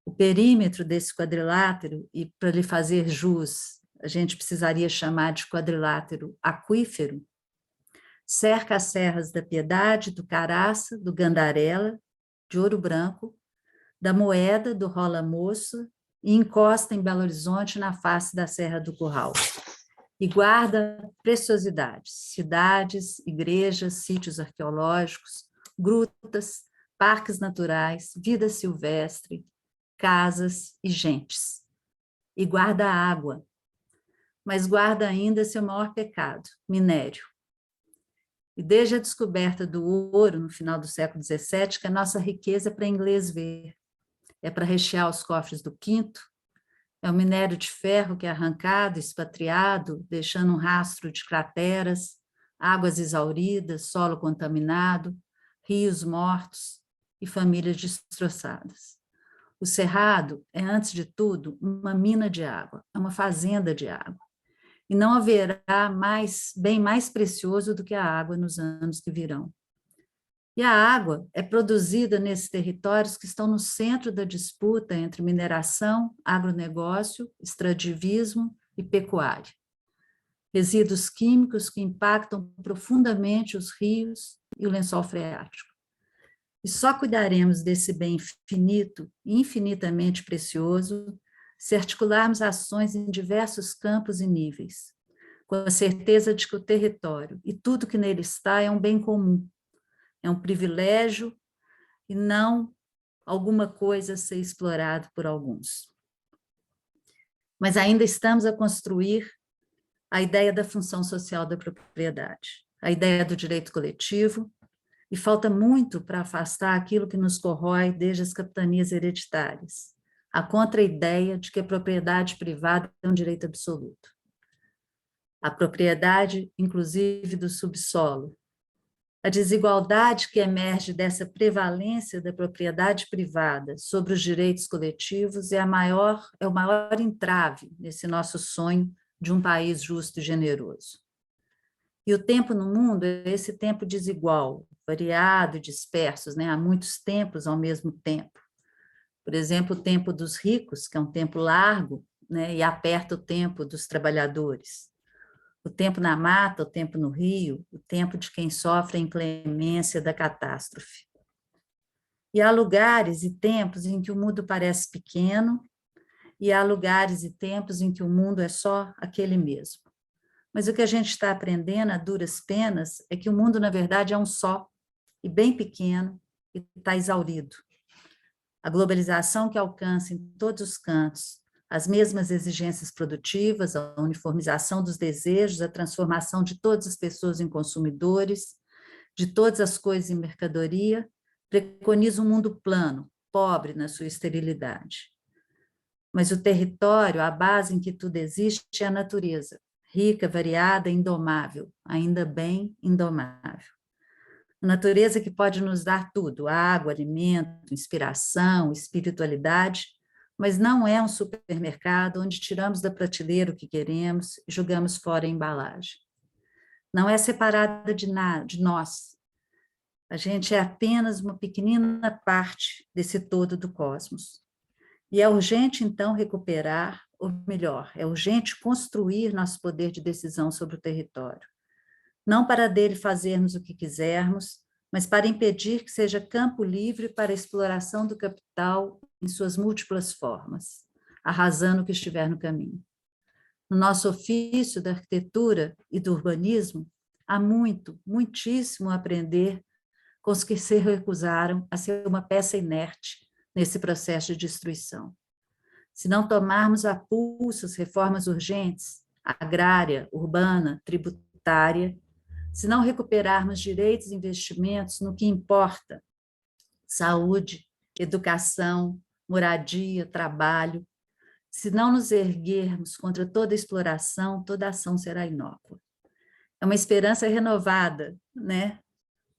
O perímetro desse quadrilátero, e para lhe fazer jus, a gente precisaria chamar de quadrilátero aquífero, cerca as serras da Piedade, do Caraça, do Gandarela, de Ouro Branco, da Moeda, do Rola Moço, e encosta em Belo Horizonte na face da Serra do Curral. E guarda preciosidades, cidades, igrejas, sítios arqueológicos, grutas, parques naturais, vida silvestre, casas e gentes. E guarda água, mas guarda ainda seu maior pecado, minério. E desde a descoberta do ouro, no final do século XVII, que a nossa riqueza é para inglês ver, é para rechear os cofres do quinto, é o minério de ferro que é arrancado, expatriado, deixando um rastro de crateras, águas exauridas, solo contaminado, rios mortos e famílias destroçadas. O Cerrado é, antes de tudo, uma mina de água, é uma fazenda de água. E não haverá bem mais precioso do que a água nos anos que virão. E a água é produzida nesses territórios que estão no centro da disputa entre mineração, agronegócio, extrativismo e pecuária. Resíduos químicos que impactam profundamente os rios e o lençol freático. E só cuidaremos desse bem finito e infinitamente precioso se articularmos ações em diversos campos e níveis, com a certeza de que o território e tudo que nele está é um bem comum, é um privilégio e não alguma coisa a ser explorado por alguns. Mas ainda estamos a construir a ideia da função social da propriedade, a ideia do direito coletivo, e falta muito para afastar aquilo que nos corrói desde as capitanias hereditárias, a contra-ideia de que a propriedade privada é um direito absoluto. A propriedade, inclusive, do subsolo, a desigualdade que emerge dessa prevalência da propriedade privada sobre os direitos coletivos é o maior entrave nesse nosso sonho de um país justo e generoso. E o tempo no mundo é esse tempo desigual, variado e disperso, né? Há muitos tempos ao mesmo tempo. Por exemplo, o tempo dos ricos, que é um tempo largo, né? E aperta o tempo dos trabalhadores. O tempo na mata, o tempo no rio, o tempo de quem sofre a inclemência da catástrofe. E há lugares e tempos em que o mundo parece pequeno, e há lugares e tempos em que o mundo é só aquele mesmo. Mas o que a gente está aprendendo a duras penas é que o mundo, na verdade, é um só, e bem pequeno, e está exaurido. A globalização que alcança em todos os cantos as mesmas exigências produtivas, a uniformização dos desejos, a transformação de todas as pessoas em consumidores, de todas as coisas em mercadoria, preconiza um mundo plano, pobre na sua esterilidade. Mas o território, a base em que tudo existe, é a natureza, rica, variada, indomável, ainda bem indomável. A natureza que pode nos dar tudo, água, alimento, inspiração, espiritualidade, mas não é um supermercado onde tiramos da prateleira o que queremos e jogamos fora a embalagem. Não é separada de nós. A gente é apenas uma pequenina parte desse todo do cosmos. E é urgente, então, recuperar, ou melhor, é urgente construir nosso poder de decisão sobre o território. Não para dele fazermos o que quisermos, mas para impedir que seja campo livre para a exploração do capital em suas múltiplas formas, arrasando o que estiver no caminho. No nosso ofício da arquitetura e do urbanismo, há muitíssimo a aprender com os que se recusaram a ser uma peça inerte nesse processo de destruição. Se não tomarmos a pulso as reformas urgentes, agrária, urbana, tributária, se não recuperarmos direitos e investimentos no que importa, saúde, educação, moradia, trabalho, se não nos erguermos contra toda exploração, toda ação será inócua. É uma esperança renovada, né?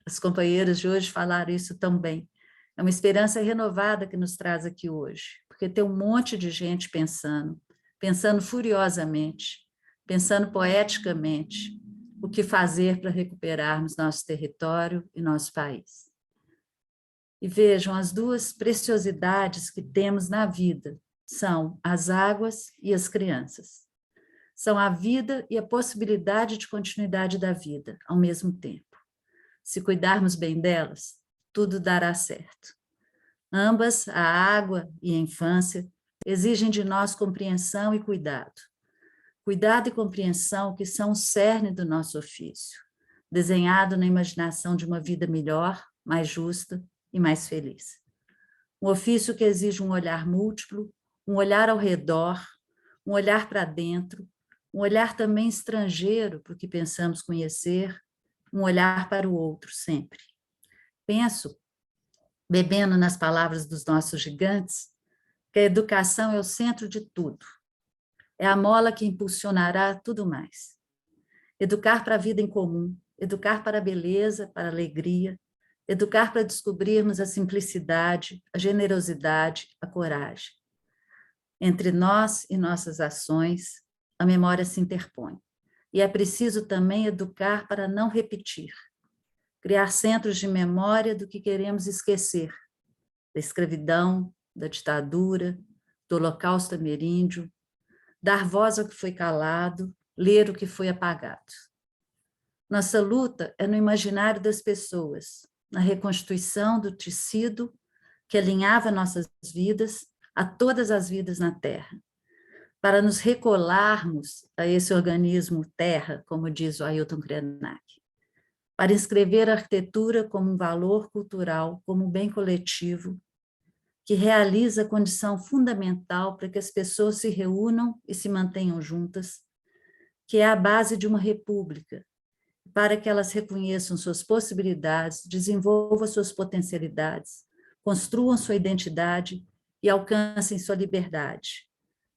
As companheiras de hoje falaram isso também. É uma esperança renovada que nos traz aqui hoje, porque tem um monte de gente pensando furiosamente, pensando poeticamente, o que fazer para recuperarmos nosso território e nosso país. E vejam, as duas preciosidades que temos na vida são as águas e as crianças. São a vida e a possibilidade de continuidade da vida ao mesmo tempo. Se cuidarmos bem delas, tudo dará certo. Ambas, a água e a infância, exigem de nós compreensão e cuidado. Cuidado e compreensão que são o cerne do nosso ofício, desenhado na imaginação de uma vida melhor, mais justa e mais feliz. Um ofício que exige um olhar múltiplo, um olhar ao redor, um olhar para dentro, um olhar também estrangeiro para o que pensamos conhecer, um olhar para o outro sempre. Penso, bebendo nas palavras dos nossos gigantes, que a educação é o centro de tudo. É a mola que impulsionará tudo mais. Educar para a vida em comum, educar para a beleza, para a alegria, educar para descobrirmos a simplicidade, a generosidade, a coragem. Entre nós e nossas ações, a memória se interpõe. E é preciso também educar para não repetir. Criar centros de memória do que queremos esquecer. Da escravidão, da ditadura, do holocausto ameríndio, dar voz ao que foi calado, ler o que foi apagado. Nossa luta é no imaginário das pessoas, na reconstituição do tecido que alinhava nossas vidas a todas as vidas na Terra, para nos recolarmos a esse organismo Terra, como diz o Ailton Krenak, para inscrever a arquitetura como um valor cultural, como um bem coletivo, que realiza a condição fundamental para que as pessoas se reúnam e se mantenham juntas, que é a base de uma república, para que elas reconheçam suas possibilidades, desenvolvam suas potencialidades, construam sua identidade e alcancem sua liberdade,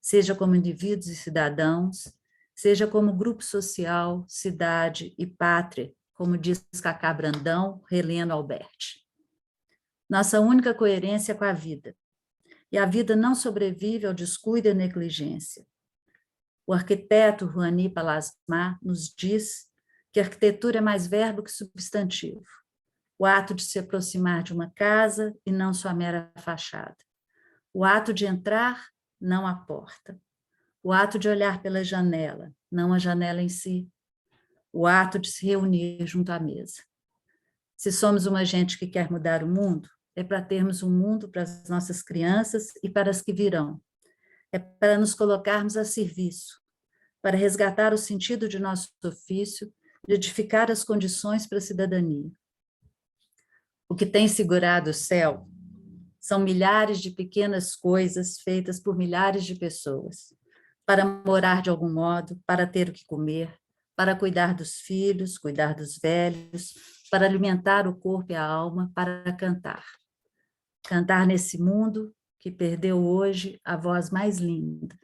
seja como indivíduos e cidadãos, seja como grupo social, cidade e pátria, como diz Cacá Brandão, relendo Alberti. Nossa única coerência é com a vida. E a vida não sobrevive ao descuido e à negligência. O arquiteto Juani Pallasmá nos diz que a arquitetura é mais verbo que substantivo. O ato de se aproximar de uma casa e não sua mera fachada. O ato de entrar, não a porta. O ato de olhar pela janela, não a janela em si. O ato de se reunir junto à mesa. Se somos uma gente que quer mudar o mundo, é para termos um mundo para as nossas crianças e para as que virão. É para nos colocarmos a serviço, para resgatar o sentido de nosso ofício, de edificar as condições para a cidadania. O que tem segurado o céu são milhares de pequenas coisas feitas por milhares de pessoas, para morar de algum modo, para ter o que comer, para cuidar dos filhos, cuidar dos velhos, para alimentar o corpo e a alma, para cantar. Cantar nesse mundo que perdeu hoje a voz mais linda.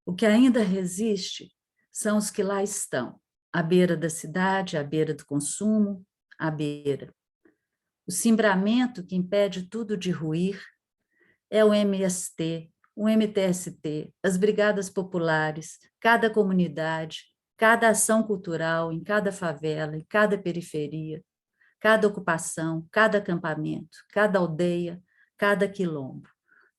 O que ainda resiste são os que lá estão, à beira da cidade, à beira do consumo, à beira. O cimbramento que impede tudo de ruir é o MST, o MTST, as brigadas populares, cada comunidade, cada ação cultural em cada favela, em cada periferia, cada ocupação, cada acampamento, cada aldeia, cada quilombo.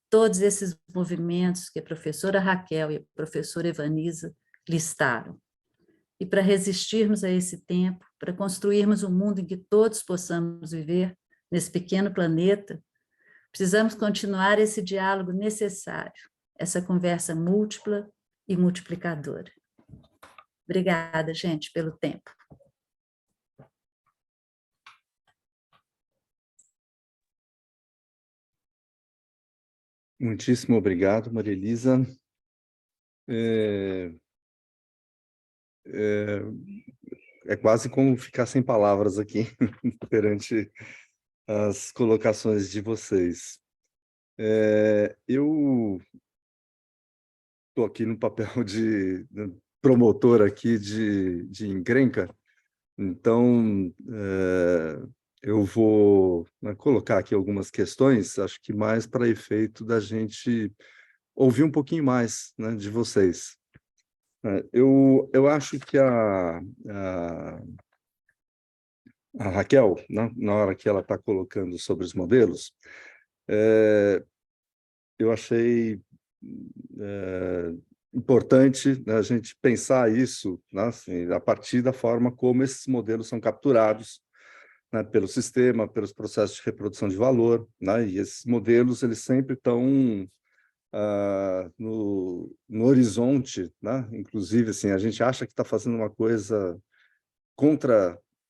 Todos esses movimentos que a professora Raquel e a professora Evanisa listaram. e para resistirmos a esse tempo, para construirmos um mundo em que todos possamos viver nesse pequeno planeta, precisamos continuar esse diálogo necessário, essa conversa múltipla e multiplicadora. Obrigada, gente, pelo tempo. Muitíssimo obrigado, Maria Elisa. É quase como ficar sem palavras aqui perante as colocações de vocês. Eu estou aqui no papel de promotor aqui de encrenca, então eu vou, né, colocar aqui algumas questões, acho que mais para efeito da gente ouvir um pouquinho mais, né, de vocês. Eu acho que a Raquel, né, na hora que ela está colocando sobre os modelos, eu achei importante, né, a gente pensar isso, né, assim, a partir da forma como esses modelos são capturados, né, pelo sistema, pelos processos de reprodução de valor, né, e esses modelos eles sempre estão no horizonte, né? Inclusive, assim, a gente acha que está fazendo uma coisa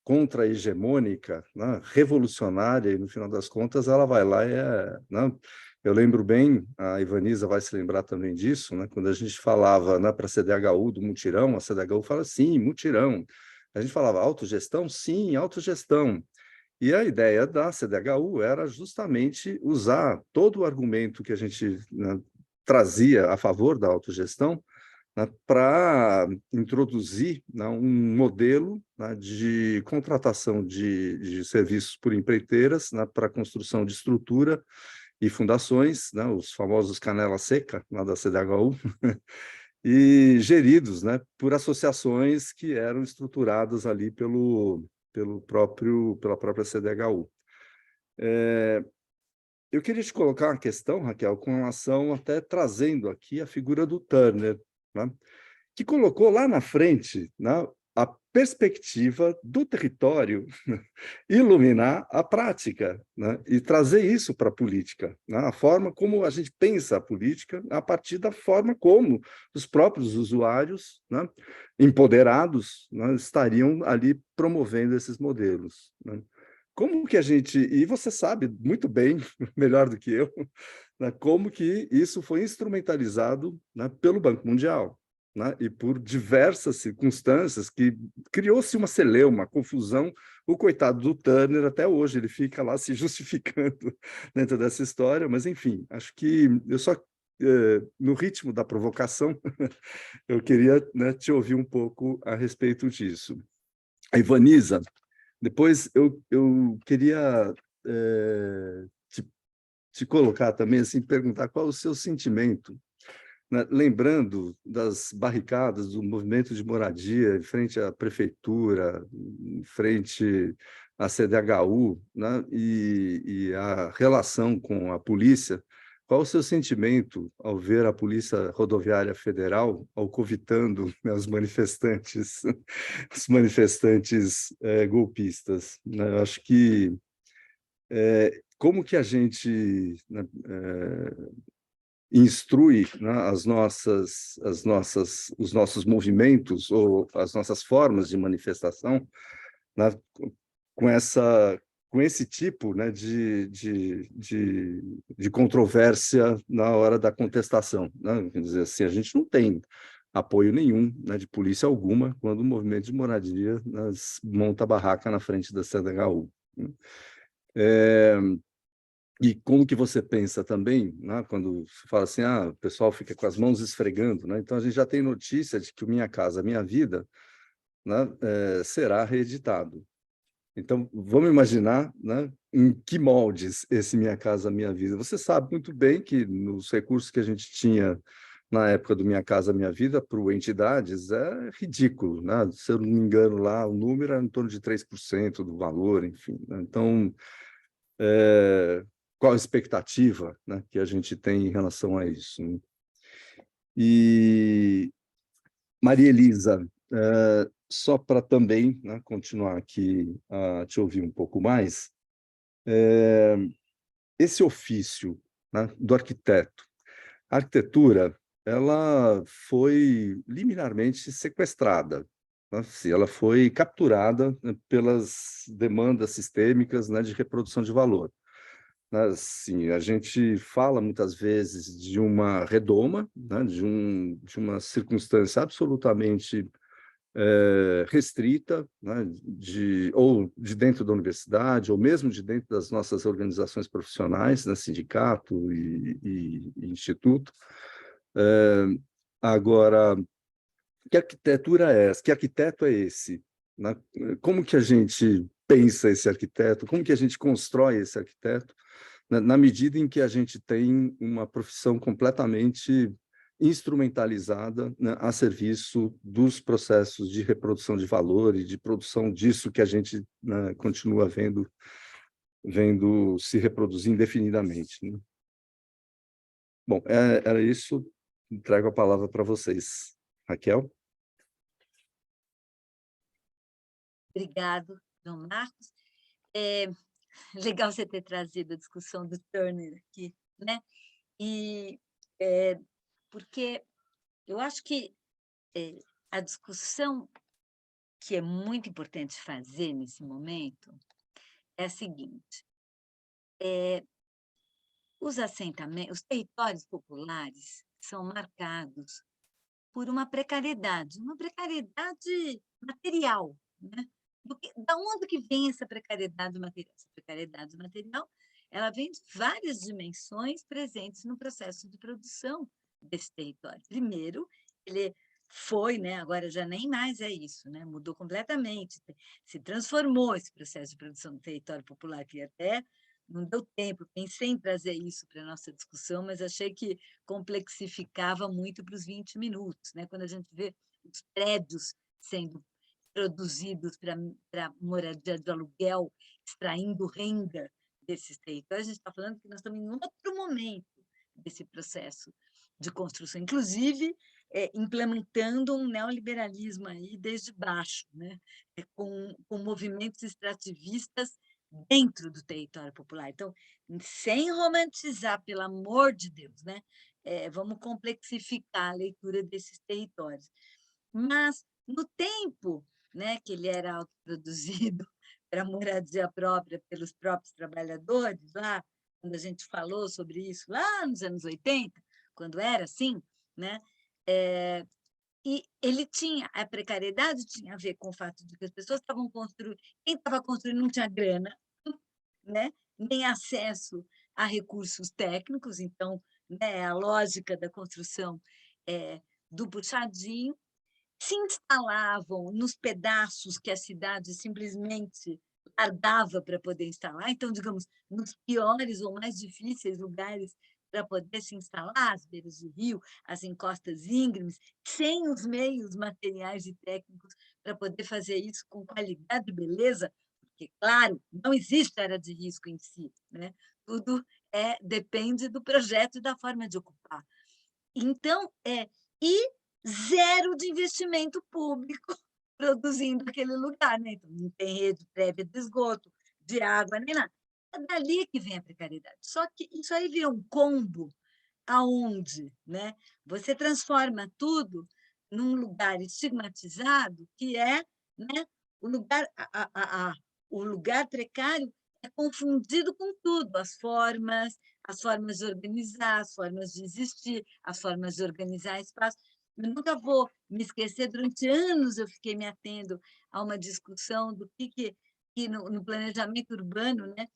contra-hegemônica, né? Revolucionária, e no final das contas ela vai lá e né? Eu lembro bem, a Ivaniza vai se lembrar também disso, né? Quando a gente falava, né, para a CDHU do mutirão, a CDHU fala sim, mutirão. A gente falava autogestão? Sim, autogestão. E a ideia da CDHU era justamente usar todo o argumento que a gente, né, trazia a favor da autogestão, né, para introduzir, né, um modelo, né, de contratação de serviços por empreiteiras, né, para construção de estrutura e fundações, né, os famosos canela seca, lá da CDHU, e geridos, né, por associações que eram estruturadas ali pela própria CDHU. Eu queria te colocar uma questão, Raquel, com relação até trazendo aqui a figura do Turner, né, que colocou lá na frente, né, a perspectiva do território iluminar a prática, né, e trazer isso para a política, né, a forma como a gente pensa a política a partir da forma como os próprios usuários, né, empoderados, né, estariam ali promovendo esses modelos, né. Como que a gente... E você sabe muito bem, melhor do que eu, né, como que isso foi instrumentalizado, né, pelo Banco Mundial, né, e por diversas circunstâncias que criou-se uma celeuma, uma confusão. O coitado do Turner, até hoje, ele fica lá se justificando dentro dessa história, mas, enfim, acho que eu só, no ritmo da provocação, eu queria, né, te ouvir um pouco a respeito disso. A Ivaniza, depois eu queria te colocar também, assim, perguntar qual é o seu sentimento, né, lembrando das barricadas do movimento de moradia em frente à prefeitura, em frente à CDHU, né, e a relação com a polícia. Qual o seu sentimento ao ver a Polícia Rodoviária Federal alcovitando, né, os manifestantes golpistas, né? Eu acho que como que a gente, né, instrui, né, os nossos movimentos ou as nossas formas de manifestação, né, com esse tipo, né, de controvérsia na hora da contestação, né? Quer dizer, assim, a gente não tem apoio nenhum, né, de polícia alguma quando o movimento de moradia, né, monta a barraca na frente da CDHU. E como que você pensa também, né, quando se fala assim, o pessoal fica com as mãos esfregando, né? Então a gente já tem notícia de que o Minha Casa Minha Vida, né, será reeditado. Então, vamos imaginar, né, em que moldes esse Minha Casa Minha Vida. Você sabe muito bem que nos recursos que a gente tinha na época do Minha Casa Minha Vida para entidades é ridículo, né? Se eu não me engano, lá o número era em torno de 3% do valor, enfim, né? Então, qual a expectativa, né, que a gente tem em relação a isso, né? E, Maria Elisa, só para também, né, continuar aqui a te ouvir um pouco mais, esse ofício, né, do arquiteto, a arquitetura, ela foi liminarmente sequestrada, né? Assim, ela foi capturada, né, pelas demandas sistêmicas, né, de reprodução de valor. Né? Assim, a gente fala muitas vezes de uma redoma, né, de uma circunstância absolutamente restrita, né, ou de dentro da universidade, ou mesmo de dentro das nossas organizações profissionais, né, sindicato e instituto. Agora, que arquitetura é essa? Que arquiteto é esse? Né? Como que a gente pensa esse arquiteto? Como que a gente constrói esse arquiteto? Na medida em que a gente tem uma profissão completamente instrumentalizada, né, a serviço dos processos de reprodução de valor e de produção disso que a gente, né, continua vendo se reproduzir indefinidamente, né? Bom, era isso. Entrego a palavra para vocês. Raquel? Obrigado, João Marcos. É legal você ter trazido a discussão do Turner aqui, né? E porque eu acho que a discussão que é muito importante fazer nesse momento é a seguinte: os assentamentos, os territórios populares são marcados por uma precariedade material, né? Da onde que vem essa precariedade material? Essa precariedade material, ela vem de várias dimensões presentes no processo de produção desse território. Primeiro, ele foi, né, agora já nem mais é isso, né, mudou completamente, se transformou esse processo de produção do território popular, que até não deu tempo, pensei em trazer isso para a nossa discussão, mas achei que complexificava muito para os 20 minutos, né? Quando a gente vê os prédios sendo produzidos para moradia de aluguel, extraindo renda desses territórios, a gente está falando que nós estamos em outro momento desse processo de construção, inclusive implementando um neoliberalismo aí desde baixo, né? Com movimentos extrativistas dentro do território popular. Então, sem romantizar, pelo amor de Deus, né? Vamos complexificar a leitura desses territórios. Mas, no tempo, né, que ele era autoproduzido para moradia própria pelos próprios trabalhadores, lá, quando a gente falou sobre isso, lá nos anos 80, quando era assim, né? E ele tinha, a precariedade tinha a ver com o fato de que as pessoas estavam construindo, quem estava construindo não tinha grana, né? Nem acesso a recursos técnicos, então, né, a lógica da construção do puxadinho, se instalavam nos pedaços que a cidade simplesmente largava para poder instalar, então, digamos, nos piores ou mais difíceis lugares para poder se instalar, às beiras do rio, as encostas íngremes, sem os meios materiais e técnicos para poder fazer isso com qualidade e beleza, porque, claro, não existe área de risco em si, né? Tudo depende do projeto e da forma de ocupar. Então, e zero de investimento público produzindo aquele lugar, né? Então, não tem rede prévia de esgoto, de água, nem nada. É dali que vem a precariedade. Só que isso aí vira um combo aonde, né? Você transforma tudo num lugar estigmatizado, que é, né, o lugar precário é confundido com tudo, as formas de organizar, as formas de existir, as formas de organizar espaço. Eu nunca vou me esquecer, durante anos eu fiquei me atendo a uma discussão do que no planejamento urbano, né,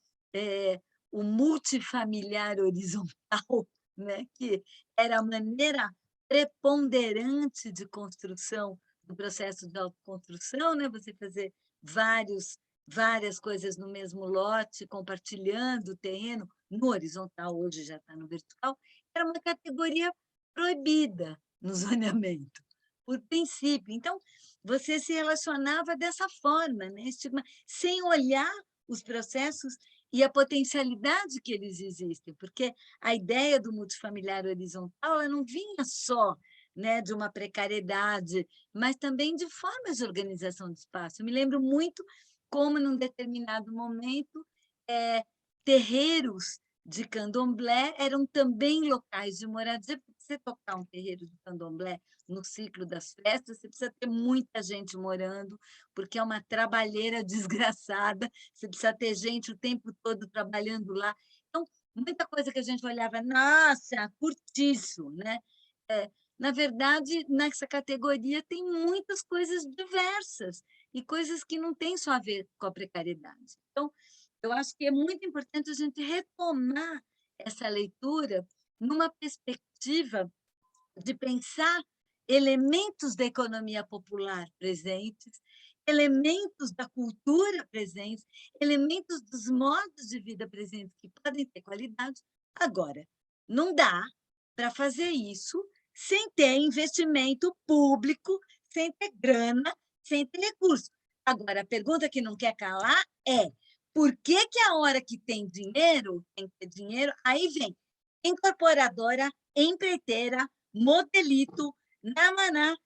o multifamiliar horizontal, né, que era a maneira preponderante de construção do processo de autoconstrução, né, você fazer várias coisas no mesmo lote, compartilhando o terreno, no horizontal, hoje já está no vertical, era uma categoria proibida no zoneamento, por princípio. Então, você se relacionava dessa forma, né? Sem olhar os processos e a potencialidade que eles existem, porque a ideia do multifamiliar horizontal ela não vinha só né, de uma precariedade, mas também de formas de organização de espaço. Eu me lembro muito como, num determinado momento, terreiros de candomblé eram também locais de moradia. Para você tocar um terreiro de candomblé no ciclo das festas, você precisa ter muita gente morando, porque é uma trabalheira desgraçada, você precisa ter gente o tempo todo trabalhando lá. Então, muita coisa que a gente olhava, nossa, cortiço, né? Na verdade, nessa categoria tem muitas coisas diversas e coisas que não têm só a ver com a precariedade. Então, eu acho que é muito importante a gente retomar essa leitura numa perspectiva de pensar elementos da economia popular presentes, elementos da cultura presentes, elementos dos modos de vida presentes que podem ter qualidade. Agora, não dá para fazer isso sem ter investimento público, sem ter grana, sem ter recurso. Agora, a pergunta que não quer calar é: por que que a hora que tem que ter dinheiro, aí vem incorporadora, empreiteira, modelito, namaná,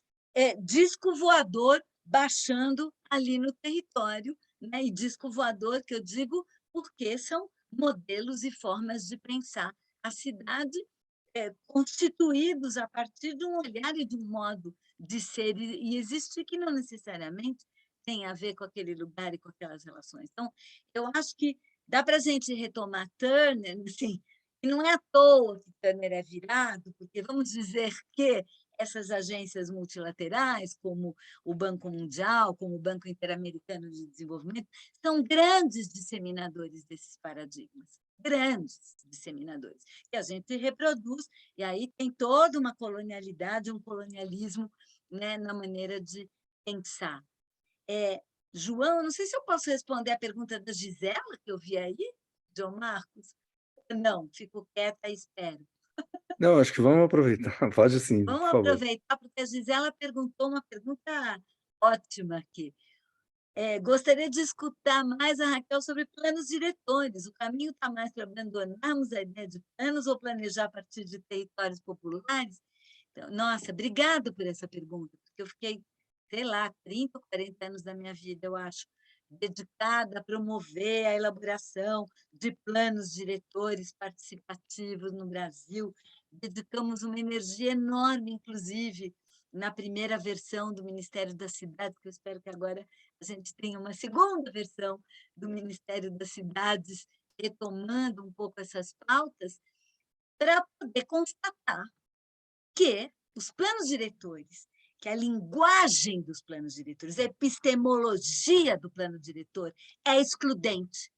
disco voador baixando ali no território, né? E disco voador, que eu digo, porque são modelos e formas de pensar a cidade constituídos a partir de um olhar e de um modo de ser e existir que não necessariamente tem a ver com aquele lugar e com aquelas relações. Então, eu acho que dá para a gente retomar Turner, assim, e não é à toa que Turner é virado, porque vamos dizer que essas agências multilaterais, como o Banco Mundial, como o Banco Interamericano de Desenvolvimento, são grandes disseminadores desses paradigmas, grandes disseminadores, que a gente reproduz, e aí tem toda uma colonialidade, um colonialismo, né, na maneira de pensar. João, não sei se eu posso responder a pergunta da Gisela, que eu vi aí, João Marcos. Não, fico quieta e espero. Não, acho que vamos aproveitar. Pode sim, por Vamos favor. aproveitar, porque a Gisela perguntou uma pergunta ótima aqui. Gostaria de escutar mais a Raquel sobre planos diretores. O caminho está mais para abandonarmos a ideia de planos ou planejar a partir de territórios populares? Então, nossa, obrigada por essa pergunta, porque eu fiquei, sei lá, 30 ou 40 anos da minha vida, eu acho, dedicada a promover a elaboração de planos diretores participativos no Brasil. Dedicamos uma energia enorme, inclusive, na primeira versão do Ministério das Cidades, que eu espero que agora a gente tenha uma segunda versão do Ministério das Cidades, retomando um pouco essas pautas, para poder constatar que os planos diretores, que a linguagem dos planos diretores, a epistemologia do plano diretor é excludente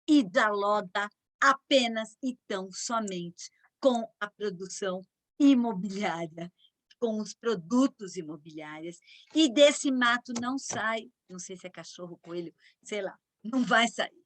e dialoga apenas e tão somente com a produção imobiliária, com os produtos imobiliários, e desse mato não sai, não sei se é cachorro, coelho, sei lá, não vai sair.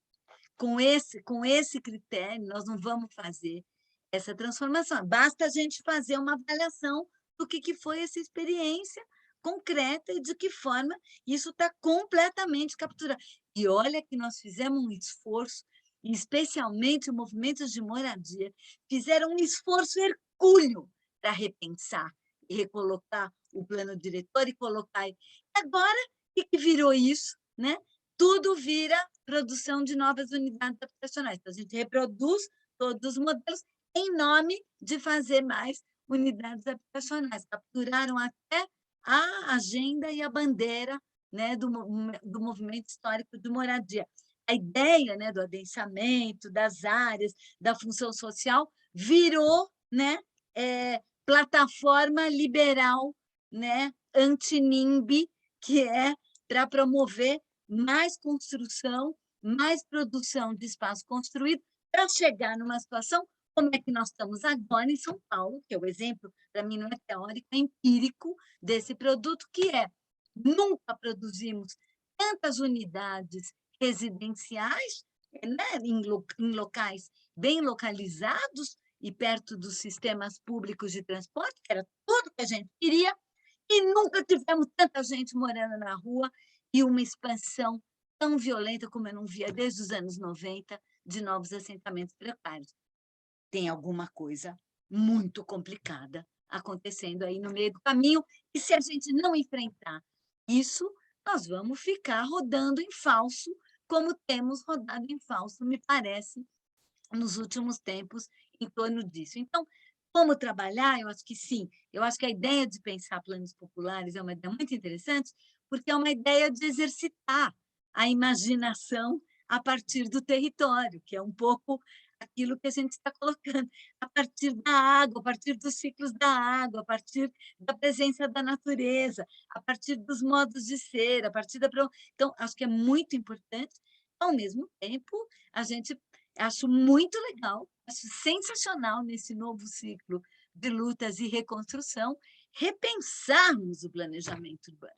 Com esse critério, nós não vamos fazer essa transformação. Basta a gente fazer uma avaliação do que foi essa experiência concreta e de que forma isso está completamente capturado. E olha que nós fizemos um esforço, e especialmente movimentos de moradia, fizeram um esforço hercúleo para repensar e recolocar o plano diretor e colocar. Agora, o que virou isso? Né? Tudo vira produção de novas unidades habitacionais. Então, a gente reproduz todos os modelos em nome de fazer mais unidades habitacionais. Capturaram até a agenda e a bandeira, né, do movimento histórico de moradia. A ideia, né, do adensamento, das áreas, da função social, virou, né, plataforma liberal, né, anti-NIMBY, que é para promover mais construção, mais produção de espaço construído, para chegar numa situação como é que nós estamos agora em São Paulo, que é o exemplo, para mim não é teórico, é empírico desse produto, que é: nunca produzimos tantas unidades residenciais, né, em locais bem localizados e perto dos sistemas públicos de transporte, que era tudo que a gente queria, e nunca tivemos tanta gente morando na rua e uma expansão tão violenta como eu não via desde os anos 90 de novos assentamentos precários. Tem alguma coisa muito complicada acontecendo aí no meio do caminho, e se a gente não enfrentar isso, nós vamos ficar rodando em falso, como temos rodado em falso, me parece, nos últimos tempos, em torno disso. Então, como trabalhar? Eu acho que sim. Eu acho que a ideia de pensar planos populares é uma ideia muito interessante, porque é uma ideia de exercitar a imaginação a partir do território, que é um pouco aquilo que a gente está colocando, a partir da água, a partir dos ciclos da água, a partir da presença da natureza, a partir dos modos de ser, a partir da... Então, acho que é muito importante. Ao mesmo tempo, a gente acho muito legal, acho sensacional nesse novo ciclo de lutas e reconstrução, repensarmos o planejamento urbano,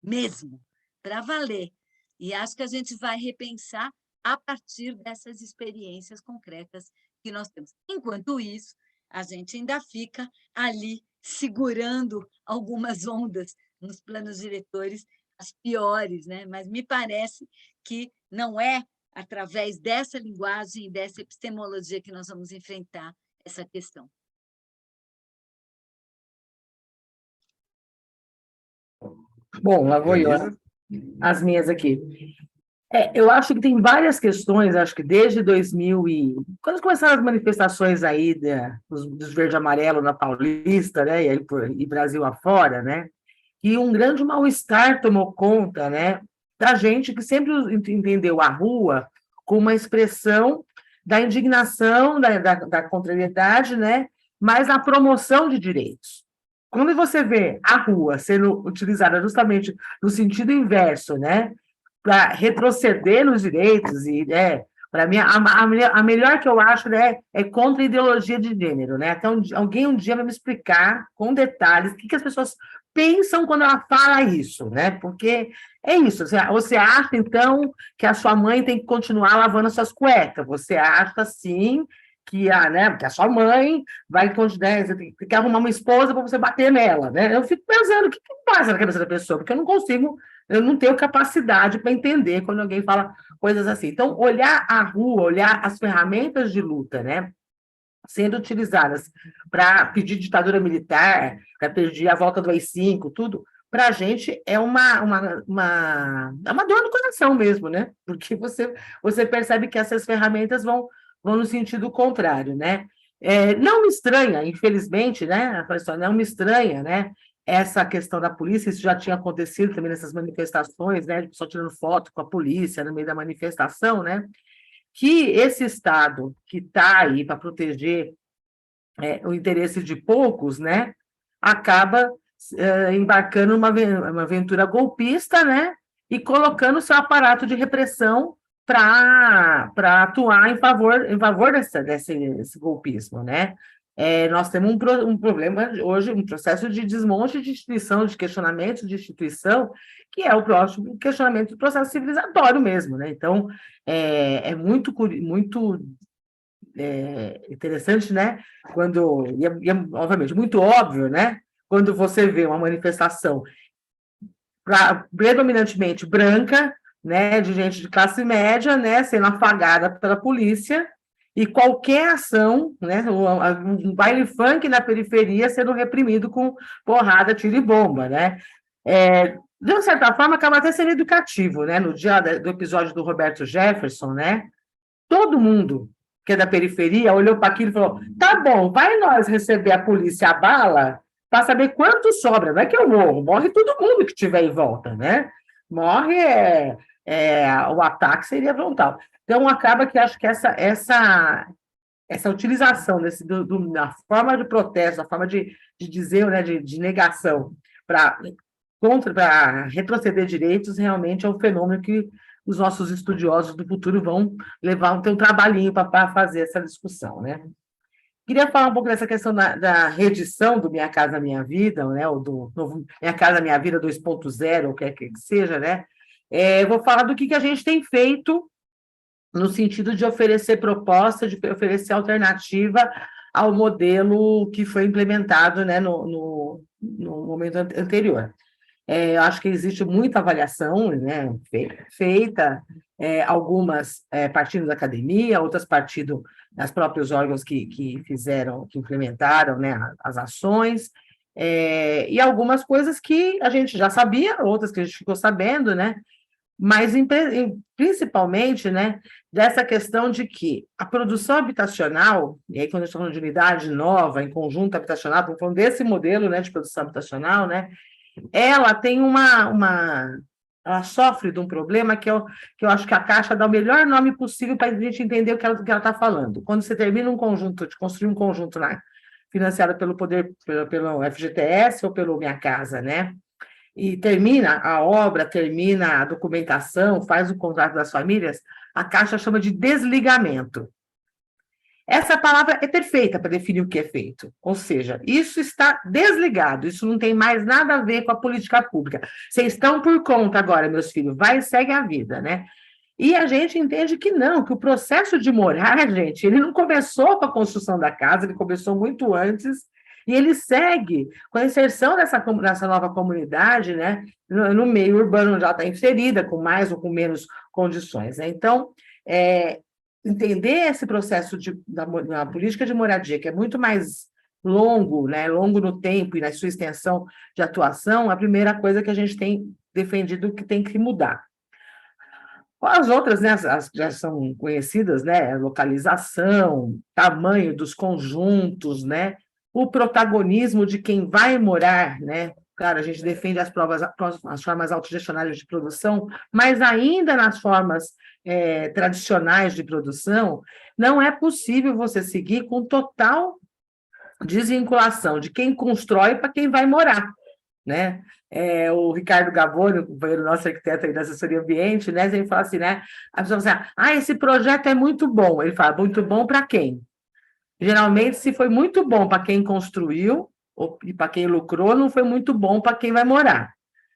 mesmo, para valer. E acho que a gente vai repensar a partir dessas experiências concretas que nós temos. Enquanto isso, a gente ainda fica ali segurando algumas ondas nos planos diretores, as piores, né? Mas me parece que não é através dessa linguagem e dessa epistemologia que nós vamos enfrentar essa questão. Bom, lá vou eu, as minhas aqui. Eu acho que tem várias questões, acho que desde 2000 e... Quando começaram as manifestações aí dos verde e amarelo na Paulista, né, e Brasil afora, né, que um grande mal-estar tomou conta, né, da gente que sempre entendeu a rua como uma expressão da indignação, da contrariedade, né, mas a promoção de direitos. Quando você vê a rua sendo utilizada justamente no sentido inverso, né, para retroceder nos direitos, e para mim, a melhor que eu acho, né, é contra a ideologia de gênero, né? Então, alguém um dia vai me explicar com detalhes o que as pessoas pensam quando ela fala isso, né? Porque é isso, você acha, então, que a sua mãe tem que continuar lavando as suas cuecas, você acha, sim, que que a sua mãe vai continuar, você tem que arrumar uma esposa para você bater nela, né? Eu fico pensando, o que passa na cabeça da pessoa? Porque eu não tenho capacidade para entender quando alguém fala coisas assim. Então, olhar a rua, olhar as ferramentas de luta, né, sendo utilizadas para pedir ditadura militar, para pedir a volta do AI-5, tudo, para a gente é uma dor no coração mesmo, né? Porque você percebe que essas ferramentas vão no sentido contrário, né? Não me estranha, infelizmente, né? Não me estranha, né? Essa questão da polícia, isso já tinha acontecido também nessas manifestações, né? Só tirando foto com a polícia no meio da manifestação, né? Que esse Estado que está aí para proteger o interesse de poucos, né? Acaba embarcando uma aventura golpista, né? E colocando seu aparato de repressão para atuar em favor desse golpismo, né? Nós temos um problema hoje, um processo de desmonte de instituição, de questionamento de instituição, que é o próximo questionamento do processo civilizatório mesmo, né? Então, é muito interessante, né? Obviamente, muito óbvio, né? Quando você vê uma manifestação predominantemente branca, né, de gente de classe média, né, sendo afagada pela polícia, e qualquer ação, né, um baile funk na periferia sendo reprimido com porrada, tiro e bomba, né? De uma certa forma, acaba até sendo educativo, né? No dia do episódio do Roberto Jefferson, né? Todo mundo que é da periferia olhou para aquilo e falou: tá bom, vai nós receber a polícia a bala para saber quanto sobra. Não é que eu morro, morre todo mundo que estiver em volta, né? Morre, o ataque seria frontal. Então, acaba que acho que essa utilização da forma de protesto, da forma de dizer, né, de negação, para retroceder direitos, realmente é um fenômeno que os nossos estudiosos do futuro vão ter um trabalhinho para fazer essa discussão, né? Queria falar um pouco dessa questão da reedição do Minha Casa Minha Vida, né, ou do novo Minha Casa Minha Vida 2.0, ou o que quer que seja, né? Vou falar do que a gente tem feito no sentido de oferecer proposta, de oferecer alternativa ao modelo que foi implementado, né, no momento anterior. Eu acho que existe muita avaliação, né, feita algumas partindo da academia, outras partindo dos próprios órgãos que fizeram, que implementaram, né, as ações, e algumas coisas que a gente já sabia, outras que a gente ficou sabendo, né, mas principalmente, né, dessa questão de que a produção habitacional, e aí quando a gente está falando de unidade nova, em conjunto habitacional, estamos falando desse modelo, né, de produção habitacional, né, ela tem ela sofre de um problema que eu acho que a Caixa dá o melhor nome possível para a gente entender o que ela está falando. Quando você termina um conjunto, de construir um conjunto financiado pelo FGTS ou pelo Minha Casa, né? E termina a obra, termina a documentação, faz o contrato das famílias, a Caixa chama de desligamento. Essa palavra é perfeita para definir o que é feito, ou seja, isso está desligado, isso não tem mais nada a ver com a política pública. Vocês estão por conta agora, meus filhos, vai e segue a vida, né? E a gente entende que não, que o processo de morar, gente, ele não começou com a construção da casa, ele começou muito antes, e ele segue com a inserção dessa nova comunidade, né, no meio urbano já está inserida, com mais ou com menos condições, né? Então, entender esse processo da política de moradia, que é muito mais longo, né, longo no tempo e na sua extensão de atuação, a primeira coisa que a gente tem defendido que tem que mudar. As outras, né, as que já são conhecidas, né, localização, tamanho dos conjuntos, né, o protagonismo de quem vai morar, né, claro, a gente defende as formas autogestionárias de produção, mas ainda nas formas tradicionais de produção, não é possível você seguir com total desvinculação de quem constrói para quem vai morar, né? O Ricardo Gaboni, o companheiro nosso arquiteto aí da assessoria ambiente, né? Ele fala assim, né? A pessoa fala assim, esse projeto é muito bom. Ele fala, muito bom para quem? Geralmente, se foi muito bom para quem construiu e para quem lucrou, não foi muito bom para quem vai morar,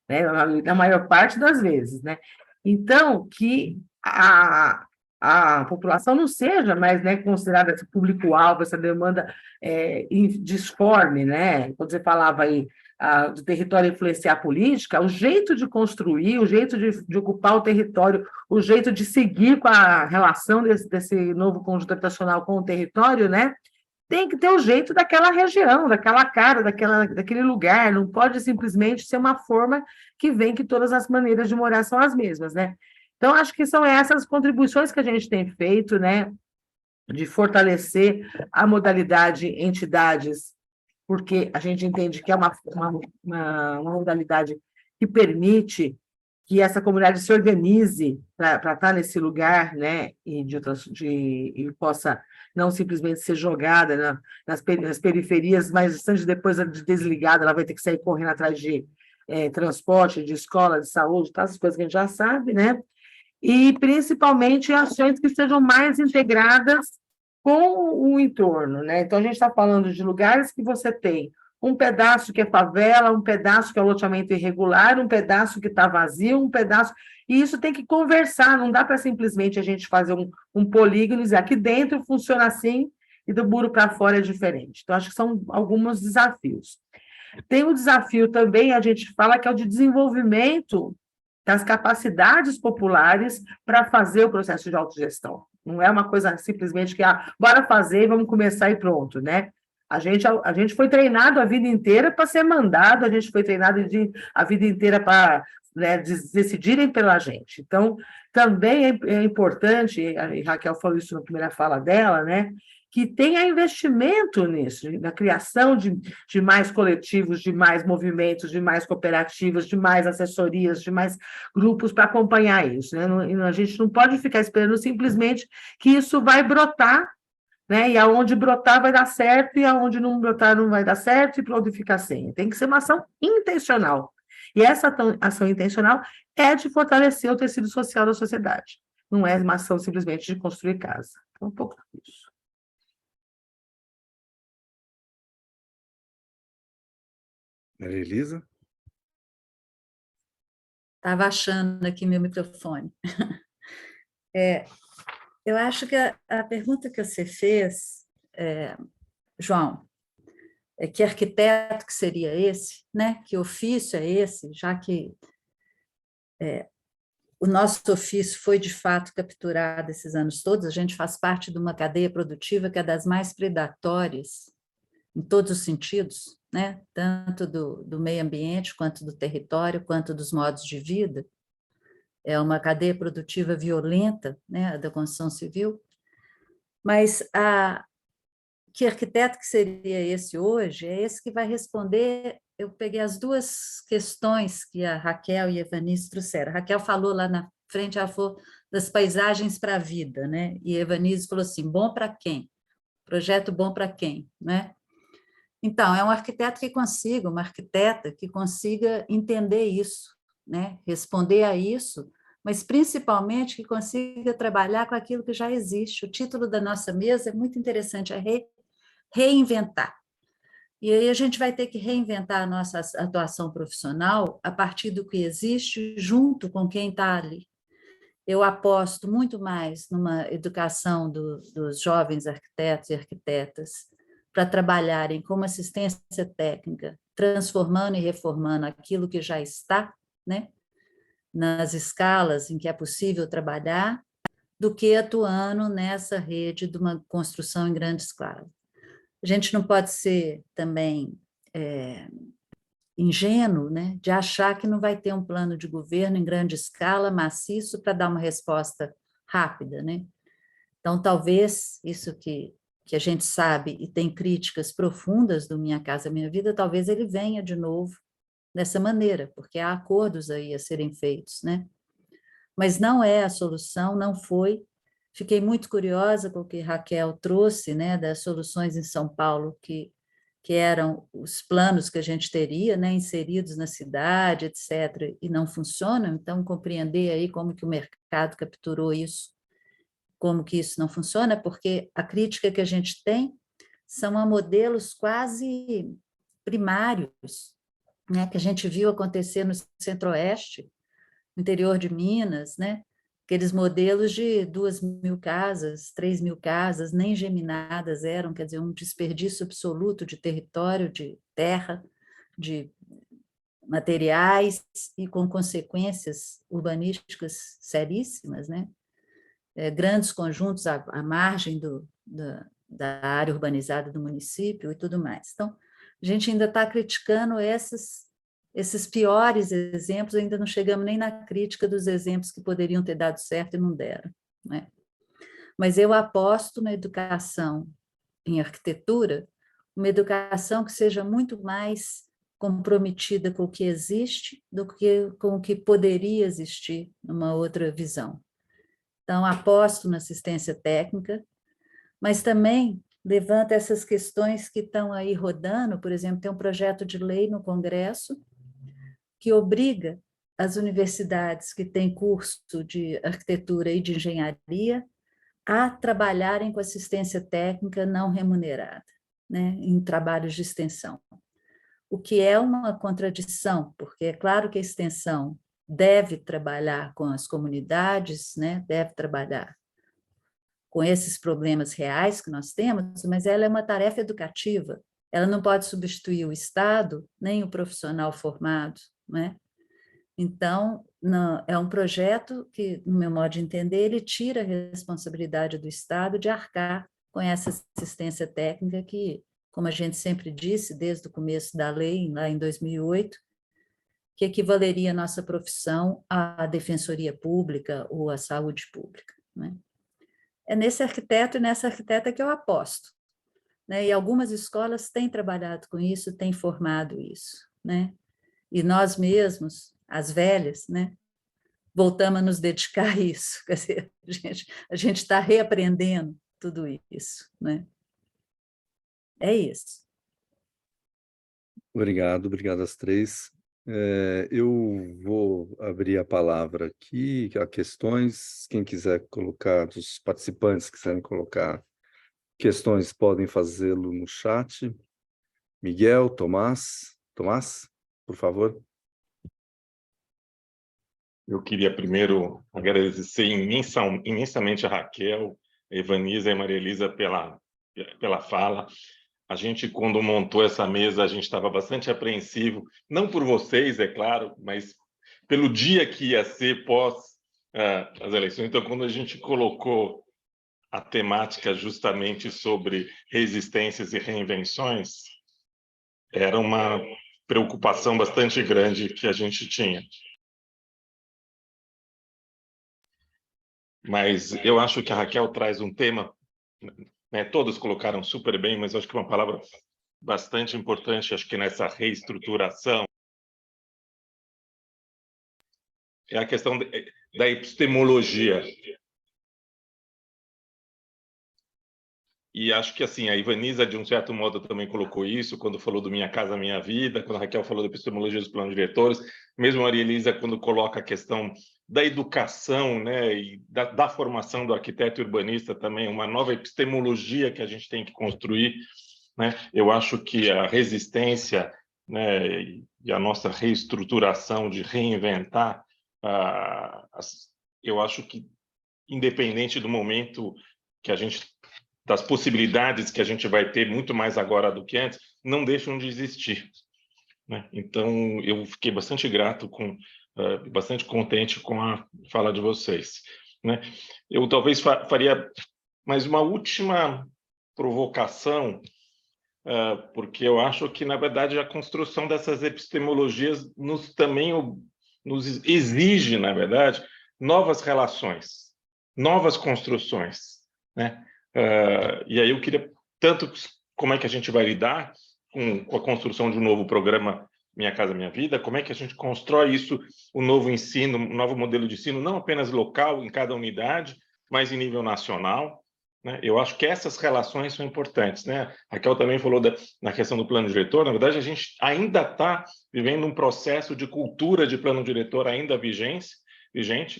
né? Na maior parte das vezes, né? Então, que a população não seja mais, né, considerada esse público-alvo, essa demanda disforme, né? Quando você falava aí do território influenciar a política, o jeito de construir, o jeito de ocupar o território, o jeito de seguir com a relação desse novo conjunto habitacional com o território, né? Tem que ter o jeito daquela região, daquela cara, daquele lugar, não pode simplesmente ser uma forma que vem que todas as maneiras de morar são as mesmas, né? Então, acho que são essas contribuições que a gente tem feito, né, de fortalecer a modalidade entidades, porque a gente entende que é uma modalidade que permite que essa comunidade se organize para estar nesse lugar, né, e possa não simplesmente ser jogada nas periferias, mas depois de desligada, ela vai ter que sair correndo atrás de transporte, de escola, de saúde, essas coisas que a gente já sabe, né? E, principalmente, ações que sejam mais integradas com o entorno, né? Então, a gente está falando de lugares que você tem um pedaço que é favela, um pedaço que é loteamento irregular, um pedaço que está vazio, um pedaço... E isso tem que conversar, não dá para simplesmente a gente fazer um polígono e dizer aqui dentro funciona assim e do muro para fora é diferente. Então, acho que são alguns desafios. Tem o desafio também, a gente fala que é o de desenvolvimento das capacidades populares para fazer o processo de autogestão. Não é uma coisa simplesmente que, bora fazer e vamos começar e pronto, né? A gente foi treinado a vida inteira para ser mandado, a gente foi treinado a vida inteira para, né, decidirem pela gente. Então, também é importante, a Raquel falou isso na primeira fala dela, né, que tenha investimento nisso, na criação de mais coletivos, de mais movimentos, de mais cooperativas, de mais assessorias, de mais grupos para acompanhar isso, né? A gente não pode ficar esperando simplesmente que isso vai brotar, né? E aonde brotar vai dar certo, e aonde não brotar não vai dar certo, e pronto, fica sem. Tem que ser uma ação intencional. E essa ação intencional é de fortalecer o tecido social da sociedade. Não é uma ação simplesmente de construir casa. Então, um pouco disso. Maria Elisa? Estava achando aqui meu microfone. Eu acho que a pergunta que você fez, João, que arquiteto que seria esse, né? Que ofício é esse, já que o nosso ofício foi, de fato, capturado esses anos todos. A gente faz parte de uma cadeia produtiva que é das mais predatórias, em todos os sentidos, né? Tanto do meio ambiente, quanto do território, quanto dos modos de vida. É uma cadeia produtiva violenta, né? A da construção civil. Mas que arquiteto que seria esse hoje? É esse que vai responder. Eu peguei as duas questões que a Raquel e a Evanice trouxeram. A Raquel falou lá na frente, ela falou das paisagens para a vida, né? E a Evanice falou assim, bom para quem? Projeto bom para quem, né? Então, é um arquiteto que consiga, uma arquiteta que consiga entender isso, né? Responder a isso, mas principalmente que consiga trabalhar com aquilo que já existe. O título da nossa mesa é muito interessante, é reinventar. E aí a gente vai ter que reinventar a nossa atuação profissional a partir do que existe, junto com quem está ali. Eu aposto muito mais numa educação dos jovens arquitetos e arquitetas para trabalharem como assistência técnica, transformando e reformando aquilo que já está, né, nas escalas em que é possível trabalhar, do que atuando nessa rede de uma construção em grande escala. A gente não pode ser também ingênuo, né, de achar que não vai ter um plano de governo em grande escala, maciço, para dar uma resposta rápida, né? Então, talvez isso que a gente sabe e tem críticas profundas do Minha Casa Minha Vida, talvez ele venha de novo dessa maneira, porque há acordos aí a serem feitos, né? Mas não é a solução, não foi. Fiquei muito curiosa com o que Raquel trouxe, né, das soluções em São Paulo, que eram os planos que a gente teria, né, inseridos na cidade, etc., e não funcionam. Então, compreender aí como que o mercado capturou isso, como que isso não funciona, porque a crítica que a gente tem são a modelos quase primários, né, que a gente viu acontecer no Centro-Oeste, no interior de Minas, né, aqueles modelos de 2.000 casas, 3.000 casas, nem geminadas eram, quer dizer, um desperdício absoluto de território, de terra, de materiais, e com consequências urbanísticas seríssimas, né? Grandes conjuntos à margem da área urbanizada do município e tudo mais. Então, a gente ainda está criticando esses piores exemplos, ainda não chegamos nem na crítica dos exemplos que poderiam ter dado certo e não deram, né? Mas eu aposto na educação em arquitetura, uma educação que seja muito mais comprometida com o que existe do que com o que poderia existir numa outra visão. Então, aposto na assistência técnica, mas também levanta essas questões que estão aí rodando. Por exemplo, tem um projeto de lei no Congresso que obriga as universidades que têm curso de arquitetura e de engenharia a trabalharem com assistência técnica não remunerada, né, em trabalhos de extensão. O que é uma contradição, porque é claro que a extensão deve trabalhar com as comunidades, né, deve trabalhar com esses problemas reais que nós temos, mas ela é uma tarefa educativa, ela não pode substituir o Estado, nem o profissional formado, né? Então, não, é um projeto que, no meu modo de entender, ele tira a responsabilidade do Estado de arcar com essa assistência técnica que, como a gente sempre disse, desde o começo da lei, lá em 2008, que equivaleria a nossa profissão à defensoria pública ou à saúde pública, né? É nesse arquiteto e nessa arquiteta que eu aposto, né? E algumas escolas têm trabalhado com isso, têm formado isso, né? E nós mesmos, as velhas, né, voltamos a nos dedicar a isso. Quer dizer, a gente está reaprendendo tudo isso, né? É isso. Obrigado às três. Eu vou abrir a palavra aqui, a questões. Quem quiser colocar, dos participantes que quiserem colocar questões, podem fazê-lo no chat. Miguel, Tomás, por favor. Eu queria primeiro agradecer imensamente a Raquel, a Evanize e a Maria Elisa pela fala. A gente, quando montou essa mesa, a gente estava bastante apreensivo, não por vocês, é claro, mas pelo dia que ia ser as eleições. Então, quando a gente colocou a temática justamente sobre resistências e reinvenções, era uma preocupação bastante grande que a gente tinha. Mas eu acho que a Raquel traz um tema, né, todos colocaram super bem, mas acho que uma palavra bastante importante, acho que nessa reestruturação, é a questão da epistemologia. E acho que assim, a Ivaniza, de um certo modo, também colocou isso, quando falou do Minha Casa Minha Vida, quando a Raquel falou da epistemologia dos planos diretores, mesmo a Maria Elisa, quando coloca a questão da educação, né, e da formação do arquiteto urbanista também, uma nova epistemologia que a gente tem que construir, né? Eu acho que a resistência, né, e a nossa reestruturação de reinventar, eu acho que, independente do momento que a gente, das possibilidades que a gente vai ter muito mais agora do que antes, não deixam de existir, né? Então, eu fiquei bastante grato, bastante contente com a fala de vocês, né? Eu talvez faria mais uma última provocação, porque eu acho que, na verdade, a construção dessas epistemologias também nos exige, na verdade, novas relações, novas construções, né? E aí eu queria tanto como é que a gente vai lidar com a construção de um novo programa Minha Casa Minha Vida, como é que a gente constrói isso, o novo ensino, um novo modelo de ensino, não apenas local, em cada unidade, mas em nível nacional, né? Eu acho que essas relações são importantes, né? A Raquel também falou na questão do plano diretor. Na verdade, a gente ainda está vivendo um processo de cultura de plano diretor ainda vigente.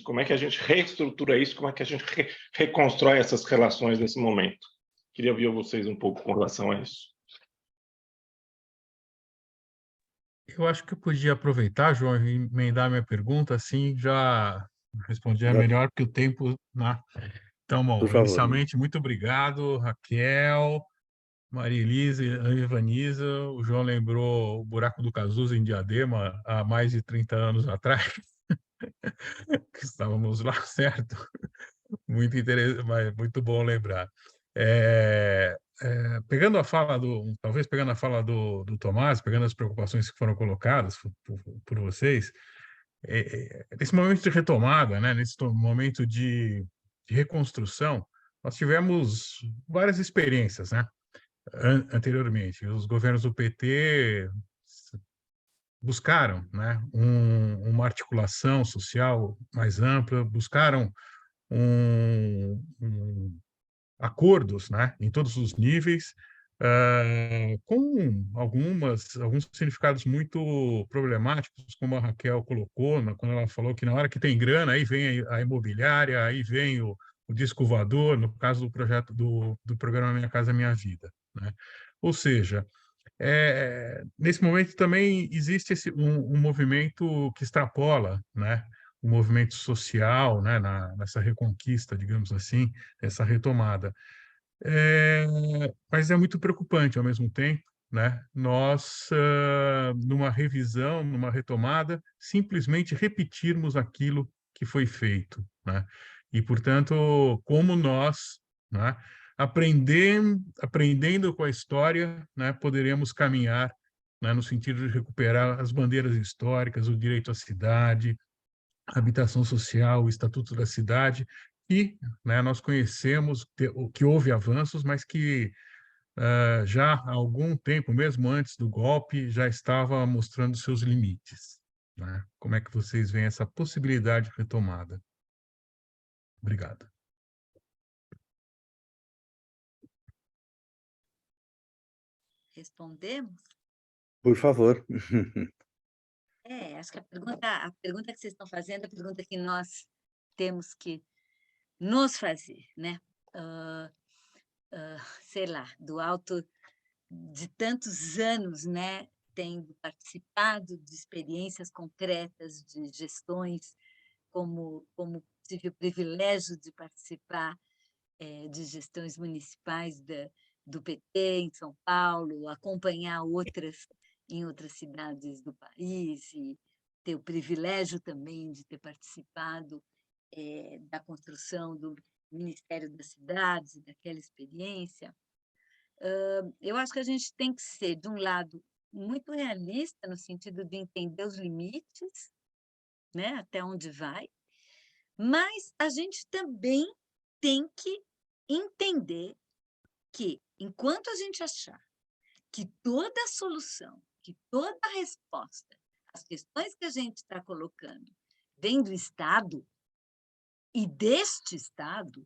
Como é que a gente reestrutura isso? Como é que a gente reconstrói essas relações nesse momento? Queria ouvir vocês um pouco com relação a isso. Eu acho que eu podia aproveitar, João, e emendar minha pergunta, assim já respondi Dá- melhor, porque o tempo, né? Então, Por bom, favor. inicialmente, muito obrigado, Raquel, Maria Elisa e Ivaniza. O João lembrou o Buraco do Cazuza em Diadema, há mais de 30 anos atrás, que estávamos lá, certo? Muito interessante, mas muito bom lembrar. Pegando a fala talvez pegando a fala do Tomás, pegando as preocupações que foram colocadas por vocês, nesse momento de retomada, né, nesse momento de reconstrução, nós tivemos várias experiências, né, anteriormente. Os governos do PT buscaram, né, uma articulação social mais ampla, buscaram acordos, né, em todos os níveis, com alguns significados muito problemáticos, como a Raquel colocou, quando ela falou que na hora que tem grana, aí vem a imobiliária, aí vem o disco voador, no caso do projeto do programa Minha Casa Minha Vida, né? Ou seja, nesse momento também existe um movimento que extrapola, né, o movimento social, né, nessa reconquista, digamos assim, essa retomada. Mas é muito preocupante ao mesmo tempo, né? Nós, numa revisão, numa retomada, simplesmente repetirmos aquilo que foi feito, né? E, portanto, como nós, né, aprendendo com a história, né, poderemos caminhar, né, no sentido de recuperar as bandeiras históricas, o direito à cidade, a habitação social, o Estatuto da Cidade, e, né, nós conhecemos que houve avanços, mas que já há algum tempo, mesmo antes do golpe, já estava mostrando seus limites, né? Como é que vocês veem essa possibilidade de retomada? Obrigado. Respondemos? Por favor. Acho que a pergunta que vocês estão fazendo é a pergunta que nós temos que nos fazer, né? Sei lá, do alto de tantos anos, né, tendo participado de experiências concretas de gestões, como tive o privilégio de participar de gestões municipais do PT em São Paulo, acompanhar outras em outras cidades do país e ter o privilégio também de ter participado da construção do Ministério das Cidades, daquela experiência, eu acho que a gente tem que ser, de um lado, muito realista, no sentido de entender os limites, né, até onde vai, mas a gente também tem que entender que, enquanto a gente achar que toda a solução, que toda a resposta às questões que a gente está colocando vem do Estado, e deste Estado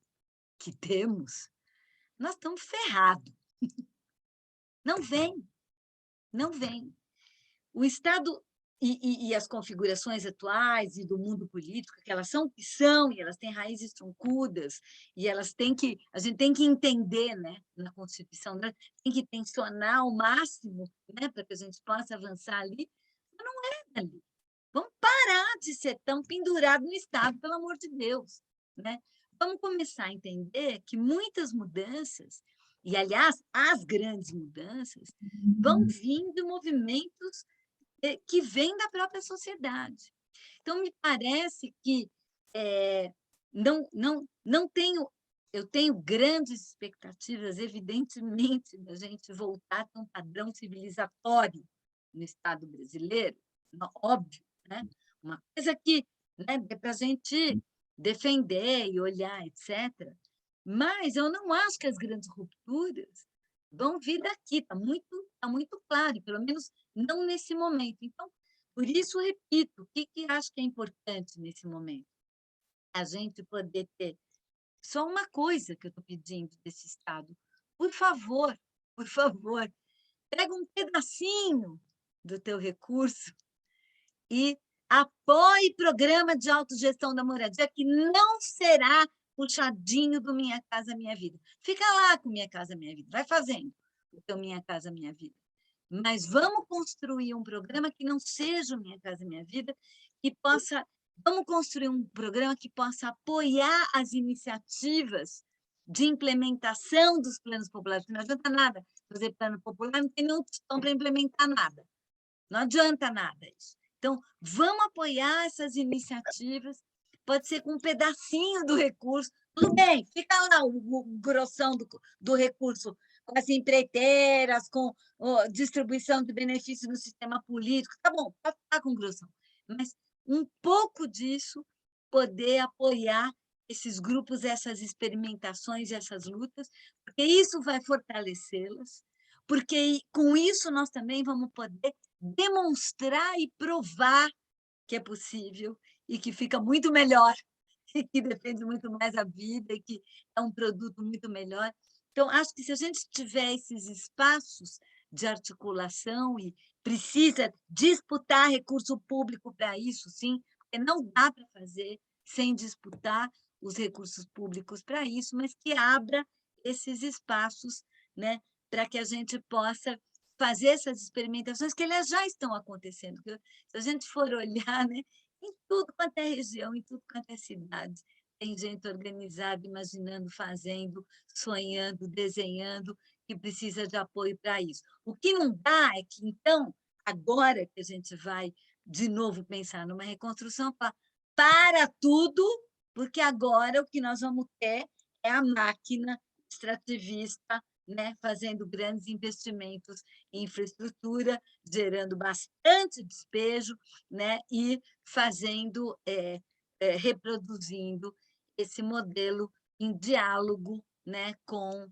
que temos, nós estamos ferrados. Não vem, não vem. O Estado e as configurações atuais e do mundo político, que elas são o que são, e elas têm raízes troncudas, e elas têm que, a gente tem que entender, né, na Constituição, né, tem que tensionar ao máximo, né, para que a gente possa avançar ali, mas não é dali. Vamos parar de ser tão pendurado no Estado, pelo amor de Deus, né? Vamos começar a entender que muitas mudanças, e, aliás, as grandes mudanças, vão vir de movimentos que vêm da própria sociedade. Então, me parece que não tenho... Eu tenho grandes expectativas, evidentemente, da gente voltar a um padrão civilizatório no Estado brasileiro, óbvio, né? Uma coisa que, né, dê para a gente defender e olhar, etc. Mas eu não acho que as grandes rupturas vão vir daqui, está muito claro, pelo menos não nesse momento. Então, por isso, repito, o que acho que é importante nesse momento? A gente poder ter só uma coisa que eu estou pedindo desse Estado. Por favor, pega um pedacinho do teu recurso e apoie programa de autogestão da moradia, que não será puxadinho do Minha Casa Minha Vida. Fica lá com Minha Casa Minha Vida, vai fazendo o teu Minha Casa Minha Vida. Mas vamos construir um programa que não seja o Minha Casa Minha Vida, vamos construir um programa que possa apoiar as iniciativas de implementação dos planos populares. Não adianta nada fazer plano popular, não tem nenhum tostão para implementar nada. Não adianta nada isso. Então, vamos apoiar essas iniciativas, pode ser com um pedacinho do recurso, tudo bem, fica lá o grossão do recurso, com as empreiteiras, com distribuição de benefícios no sistema político, tá bom, pode ficar com grossão, mas um pouco disso poder apoiar esses grupos, essas experimentações, essas lutas, porque isso vai fortalecê-las, porque com isso nós também vamos poder demonstrar e provar que é possível e que fica muito melhor, e que defende muito mais a vida, e que é um produto muito melhor. Então, acho que se a gente tiver esses espaços de articulação e precisa disputar recurso público para isso, sim, porque não dá para fazer sem disputar os recursos públicos para isso, mas que abra esses espaços, né, para que a gente possa fazer essas experimentações, que elas já estão acontecendo. Se a gente for olhar, né, em tudo quanto é região, em tudo quanto é cidade, tem gente organizada, imaginando, fazendo, sonhando, desenhando, que precisa de apoio para isso. O que não dá é que, então, agora que a gente vai, de novo, pensar numa reconstrução, para tudo, porque agora o que nós vamos ter é a máquina extrativista, né, fazendo grandes investimentos em infraestrutura, gerando bastante despejo, né, e fazendo, reproduzindo esse modelo em diálogo, né, com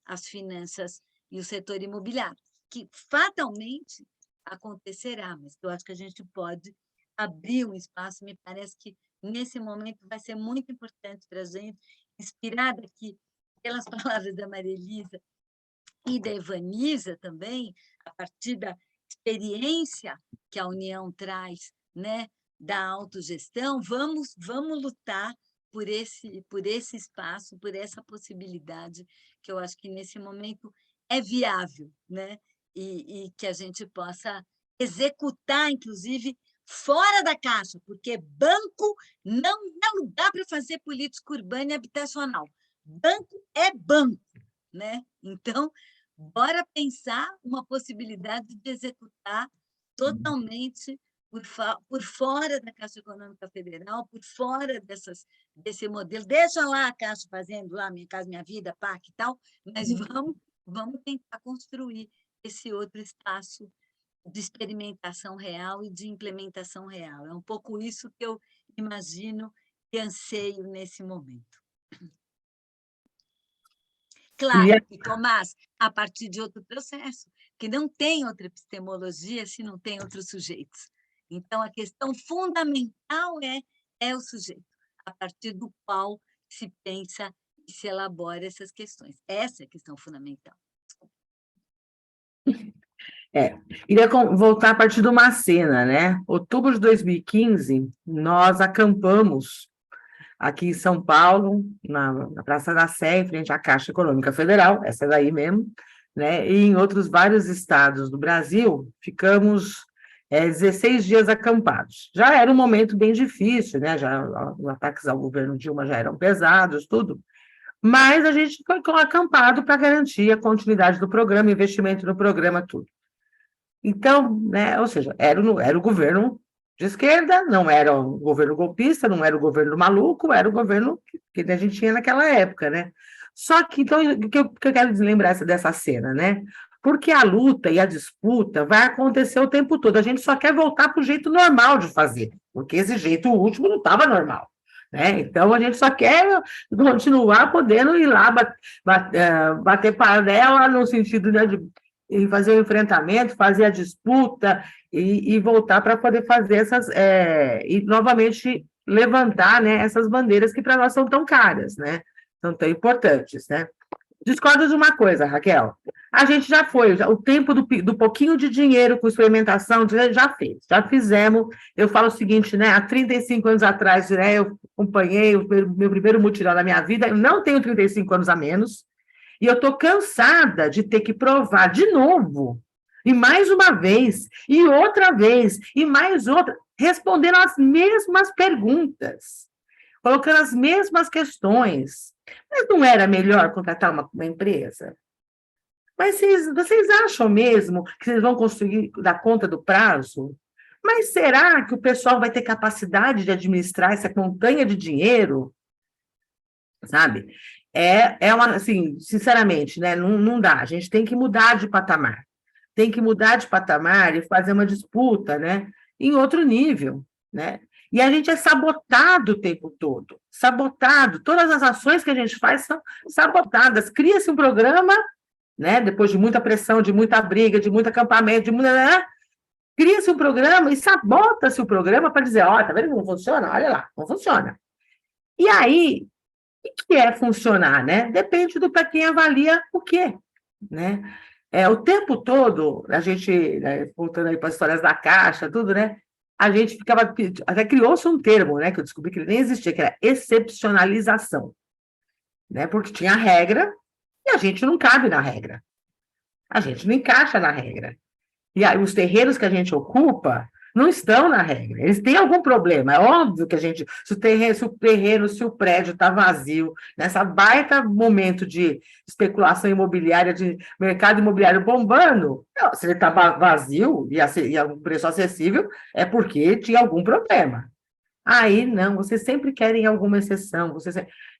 as finanças e o setor imobiliário, que fatalmente acontecerá, mas eu acho que a gente pode abrir um espaço, me parece que nesse momento vai ser muito importante para a gente, inspirada aqui pelas palavras da Maria Elisa e da Evanisa também, a partir da experiência que a União traz, né, da autogestão, vamos lutar por esse espaço, por essa possibilidade, que eu acho que nesse momento é viável, né, e que a gente possa executar, inclusive, fora da caixa, porque banco não é lugar para fazer política urbana e habitacional. Banco é banco, né? Então, bora pensar uma possibilidade de executar totalmente por fora da Caixa Econômica Federal, por fora desse modelo. Deixa lá a Caixa fazendo lá Minha Casa Minha Vida, PAC e tal, mas vamos tentar construir esse outro espaço de experimentação real e de implementação real. É um pouco isso que eu imagino e anseio nesse momento. Claro, e Tomás, a partir de outro processo, que não tem outra epistemologia se não tem outros sujeitos. Então, a questão fundamental é o sujeito, a partir do qual se pensa e se elabora essas questões. Essa é a questão fundamental. Queria voltar a partir de uma cena, né? Outubro de 2015, nós acampamos aqui em São Paulo, na Praça da Sé, em frente à Caixa Econômica Federal, essa daí mesmo, né? E em outros vários estados do Brasil, ficamos 16 dias acampados. Já era um momento bem difícil, né? Já, os ataques ao governo Dilma já eram pesados, tudo. Mas a gente ficou acampado para garantir a continuidade do programa, investimento no programa, tudo. Então, né, ou seja, era o governo de esquerda, não era o governo golpista, não era o governo maluco, era o governo que a gente tinha naquela época, né? Só que, então, o que eu quero lembrar dessa cena, né? Porque a luta e a disputa vai acontecer o tempo todo, a gente só quer voltar para o jeito normal de fazer, porque esse jeito último não estava normal. Né? Então, a gente só quer continuar podendo ir lá bater panela no sentido, né, de fazer o enfrentamento, fazer a disputa e voltar para poder fazer e novamente levantar, né, essas bandeiras que para nós são tão caras, né? São tão importantes, né? Discordo de uma coisa, Raquel. A gente já foi, o tempo do pouquinho de dinheiro com experimentação, já fizemos. Eu falo o seguinte, né? Há 35 anos atrás, né, eu acompanhei o meu primeiro mutirão da minha vida, eu não tenho 35 anos a menos, e eu estou cansada de ter que provar de novo, e mais uma vez, e outra vez, e mais outra, respondendo as mesmas perguntas, colocando as mesmas questões. Mas não era melhor contratar uma empresa? Mas vocês acham mesmo que vocês vão conseguir dar conta do prazo? Mas será que o pessoal vai ter capacidade de administrar essa montanha de dinheiro? Sabe? Assim, sinceramente, né? Não dá. A gente tem que mudar de patamar. Tem que mudar de patamar e fazer uma disputa, né? Em outro nível, né? E a gente é sabotado o tempo todo. Sabotado. Todas as ações que a gente faz são sabotadas. Cria-se um programa, né? Depois de muita pressão, de muita briga, de muito acampamento, cria-se um programa e sabota-se o programa para dizer, ó, tá vendo que não funciona? Olha lá, não funciona. E aí, o que é funcionar, né? Depende para quem avalia o quê, né? O tempo todo, a gente, né, voltando aí para as histórias da Caixa, tudo, né? A gente ficava, até criou-se um termo, né, que eu descobri que ele nem existia, que era excepcionalização, né? Porque tinha regra e a gente não cabe na regra. A gente não encaixa na regra. E aí, os terrenos que a gente ocupa não estão na regra. Eles têm algum problema. É óbvio que se o prédio está vazio, nessa baita momento de especulação imobiliária, de mercado imobiliário bombando, se ele está vazio e a um preço acessível, é porque tinha algum problema. Aí, não, vocês sempre querem alguma exceção.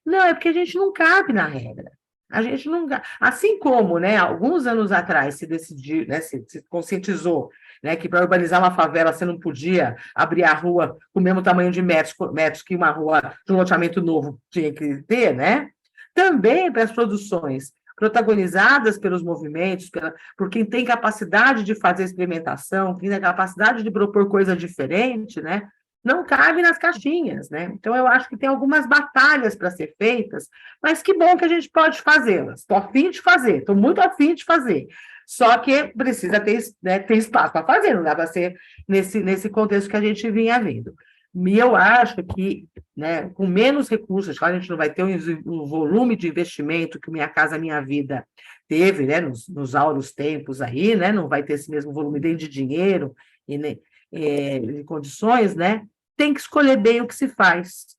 Não, é porque a gente não cabe na regra. A gente não... Assim como, né, alguns anos atrás se decidiu, né, se conscientizou, né, que para urbanizar uma favela você não podia abrir a rua com o mesmo tamanho de metros que uma rua de um loteamento novo tinha que ter, né? Também para as produções protagonizadas pelos movimentos, por quem tem capacidade de fazer experimentação, quem tem capacidade de propor coisa diferente, né? Não cabe nas caixinhas, né? Então, eu acho que tem algumas batalhas para ser feitas, mas que bom que a gente pode fazê-las. Estou afim de fazer, estou muito afim de fazer. Só que precisa ter, né, ter espaço para fazer, não dá para ser nesse contexto que a gente vinha vendo. E eu acho que, né, com menos recursos, claro, a gente não vai ter o volume de investimento que o Minha Casa Minha Vida teve, né, nos áureos tempos aí, né? Não vai ter esse mesmo volume nem de dinheiro e nem de condições, né? Tem que escolher bem o que se faz.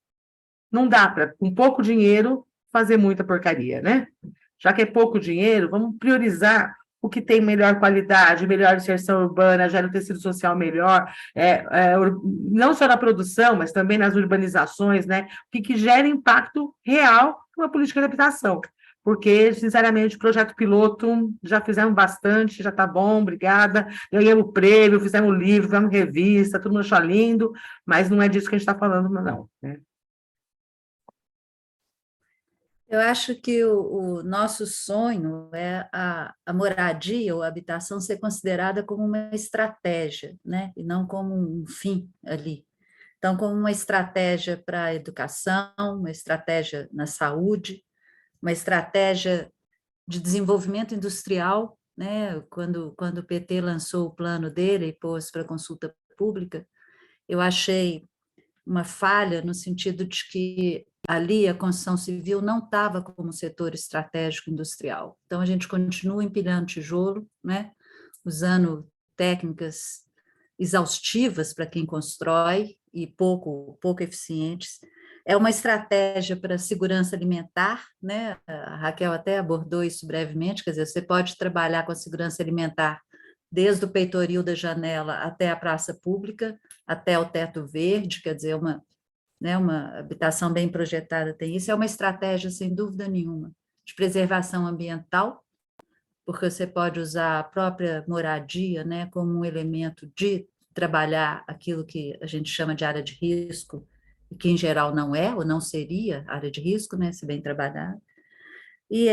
Não dá para, com pouco dinheiro, fazer muita porcaria, né? Já que é pouco dinheiro, vamos priorizar o que tem melhor qualidade, melhor inserção urbana, gera um tecido social melhor, não só na produção, mas também nas urbanizações, né? O que gera impacto real para uma política de habitação. Porque, sinceramente, o projeto piloto já fizemos bastante, já está bom, obrigada. Ganhamos prêmio, fizemos livro, fizemos revista, todo mundo achou lindo, mas não é disso que a gente está falando, não, né? Eu acho que o nosso sonho é a moradia ou a habitação ser considerada como uma estratégia, né? E não como um fim ali. Então, como uma estratégia para a educação, uma estratégia na saúde, uma estratégia de desenvolvimento industrial, né? Quando o PT lançou o plano dele e pôs para consulta pública, eu achei uma falha no sentido de que ali a construção civil não estava como setor estratégico industrial. Então, a gente continua empilhando tijolo, né? Usando técnicas exaustivas para quem constrói e pouco eficientes. É uma estratégia para segurança alimentar, né? A Raquel até abordou isso brevemente, quer dizer, você pode trabalhar com a segurança alimentar desde o peitoril da janela até a praça pública, até o teto verde, quer dizer, uma habitação bem projetada tem isso, é uma estratégia, sem dúvida nenhuma, de preservação ambiental, porque você pode usar a própria moradia, né, como um elemento de trabalhar aquilo que a gente chama de área de risco, e que em geral não é, ou não seria área de risco, né, se bem trabalhado, e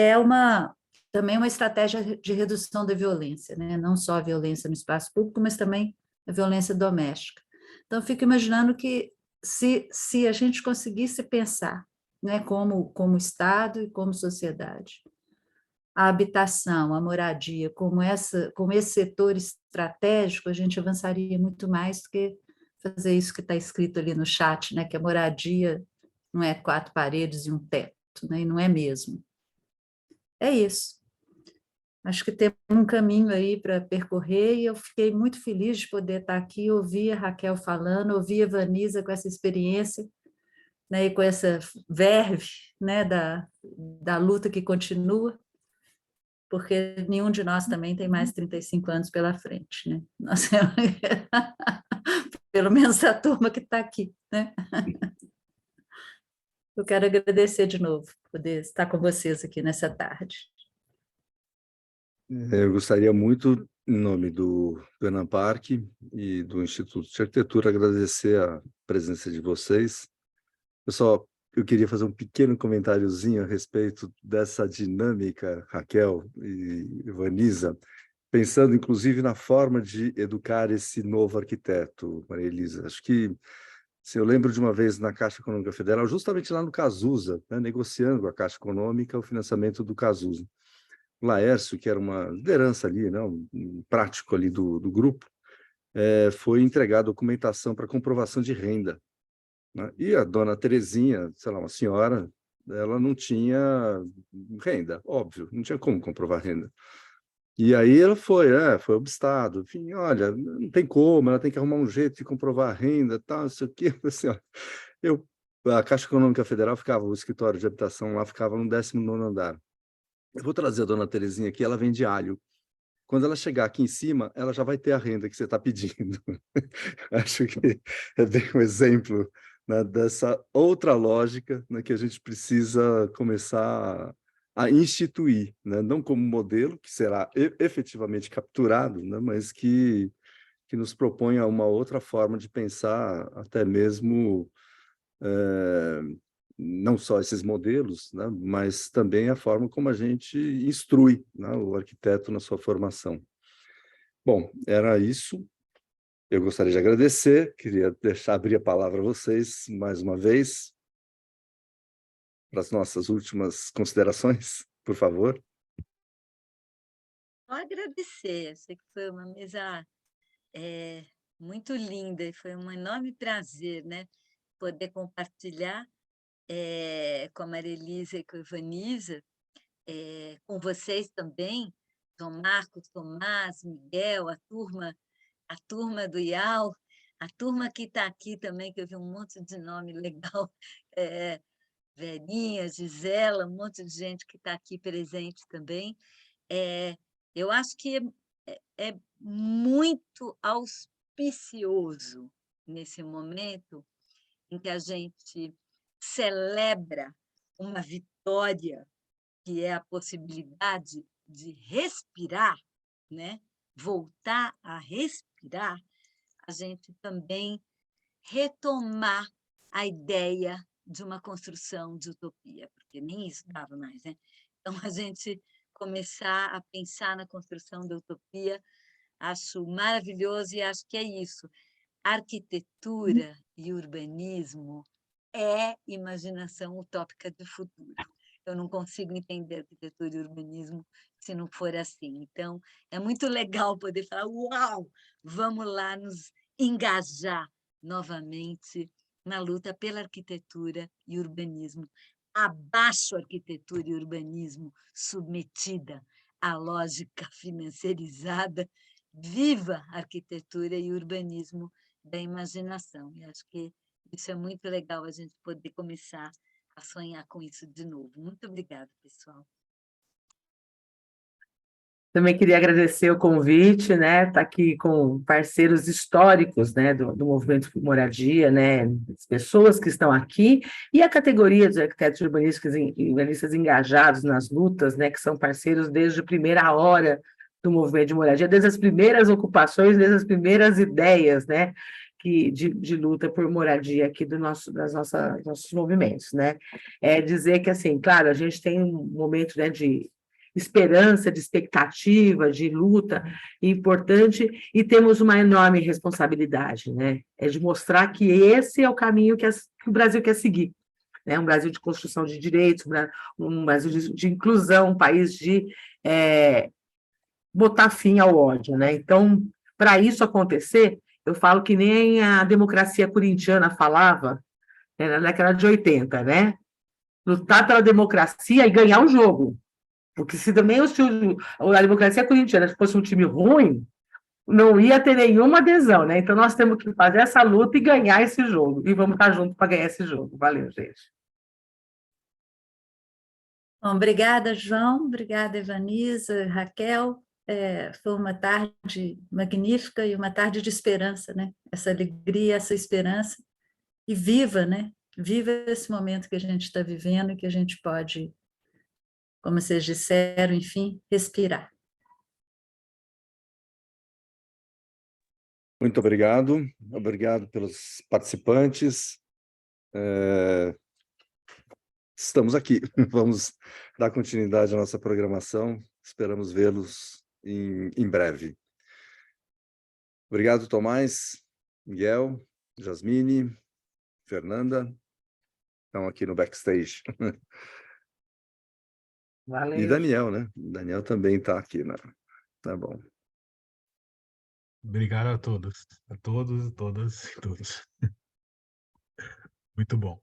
também uma estratégia de redução da violência, né, não só a violência no espaço público, mas também a violência doméstica. Então, eu fico imaginando que se a gente conseguisse pensar, né, como Estado e como sociedade, a habitação, a moradia, como esse setor estratégico, a gente avançaria muito mais do que fazer isso que está escrito ali no chat, né, que a moradia não é 4 paredes e um teto, né, e não é mesmo. É isso. Acho que tem um caminho aí para percorrer e eu fiquei muito feliz de poder estar aqui, ouvir a Raquel falando, ouvir a Vanisa com essa experiência, né, e com essa verve, né, da luta que continua, porque nenhum de nós também tem mais 35 anos pela frente, né? Nós, pelo menos a turma que está aqui, né? Eu quero agradecer de novo, poder estar com vocês aqui nessa tarde. Eu gostaria muito, em nome do Enaparc e do Instituto de Arquitetura, agradecer a presença de vocês. Pessoal, eu queria fazer um pequeno comentáriozinho a respeito dessa dinâmica, Raquel e Vanisa, pensando inclusive na forma de educar esse novo arquiteto, Maria Elisa. Acho que, se eu lembro de uma vez na Caixa Econômica Federal, justamente lá no Cazuza, né, negociando com a Caixa Econômica o financiamento do Cazuza. O Laércio, que era uma liderança ali, né, um prático ali do grupo, foi entregar a documentação para comprovação de renda, né? E a dona Terezinha, sei lá, uma senhora, ela não tinha renda, óbvio, não tinha como comprovar renda. E aí ela foi obstado, enfim, olha, não tem como, ela tem que arrumar um jeito de comprovar a renda, tal, não sei o quê. Assim, ó, a Caixa Econômica Federal ficava, o escritório de habitação lá ficava no 19º andar. Eu vou trazer a dona Terezinha aqui, ela vende alho. Quando ela chegar aqui em cima, ela já vai ter a renda que você está pedindo. Acho que é bem um exemplo, né, dessa outra lógica, né, que a gente precisa começar a instituir, né, não como modelo, que será efetivamente capturado, né, mas que nos proponha uma outra forma de pensar, até mesmo não só esses modelos, né, mas também a forma como a gente instrui, né, o arquiteto na sua formação. Bom, era isso. Eu gostaria de agradecer, queria abrir a palavra a vocês mais uma vez para as nossas últimas considerações, por favor. Só agradecer, sei que foi uma mesa muito linda e foi um enorme prazer, né, poder compartilhar com a Maria Elisa e com a Vanisa, com vocês também, João Marcos, Tomás, Miguel, a turma do IAU, a turma que está aqui também, que eu vi um monte de nome legal, Verinha, Gisela, um monte de gente que está aqui presente também. Eu acho que é muito auspicioso nesse momento em que a gente celebra uma vitória, que é a possibilidade de respirar, né? Voltar a respirar, a gente também retomar a ideia de uma construção de utopia, porque nem isso dava mais, né? Então, a gente começar a pensar na construção da utopia, acho maravilhoso e acho que é isso. Arquitetura e urbanismo é imaginação utópica do futuro. Eu não consigo entender arquitetura e urbanismo se não for assim. Então, é muito legal poder falar, uau, vamos lá nos engajar novamente na luta pela arquitetura e urbanismo. Abaixo arquitetura e urbanismo submetida à lógica financeirizada, viva arquitetura e urbanismo da imaginação. E acho que isso é muito legal, a gente poder começar a sonhar com isso de novo. Muito obrigada, pessoal. Também queria agradecer o convite, né? Estar aqui com parceiros históricos, né, do movimento por moradia, né, as pessoas que estão aqui e a categoria de arquitetos urbanistas engajados nas lutas, né, que são parceiros desde a primeira hora do movimento de moradia, desde as primeiras ocupações, desde as primeiras ideias, né, de luta por moradia aqui nossos movimentos, né? É dizer que, assim, claro, a gente tem um momento, né, de esperança, de expectativa, de luta importante, e temos uma enorme responsabilidade, né? É de mostrar que esse é o caminho que o Brasil quer seguir, né? Um Brasil de construção de direitos, um Brasil de inclusão, um país de botar fim ao ódio, né? Então, para isso acontecer, eu falo que nem a democracia corintiana falava, né, na década de 80, né? Lutar pela democracia e ganhar o jogo. Porque se também a democracia corintiana fosse um time ruim, não ia ter nenhuma adesão, né? Então, nós temos que fazer essa luta e ganhar esse jogo. E vamos estar juntos para ganhar esse jogo. Valeu, gente. Bom, obrigada, João. Obrigada, Evanisa, Raquel. Foi uma tarde magnífica e uma tarde de esperança, né? Essa alegria, essa esperança. E viva, né? Viva esse momento que a gente está vivendo e que a gente pode, como vocês disseram, enfim, respirar. Muito obrigado pelos participantes. Estamos aqui, vamos dar continuidade à nossa programação, esperamos vê-los em breve. Obrigado, Tomás, Miguel, Jasmine, Fernanda, estão aqui no backstage. Valeu. E Daniel, né? Daniel também está aqui, né? Tá bom. Obrigado a todos, todas e todos. Muito bom.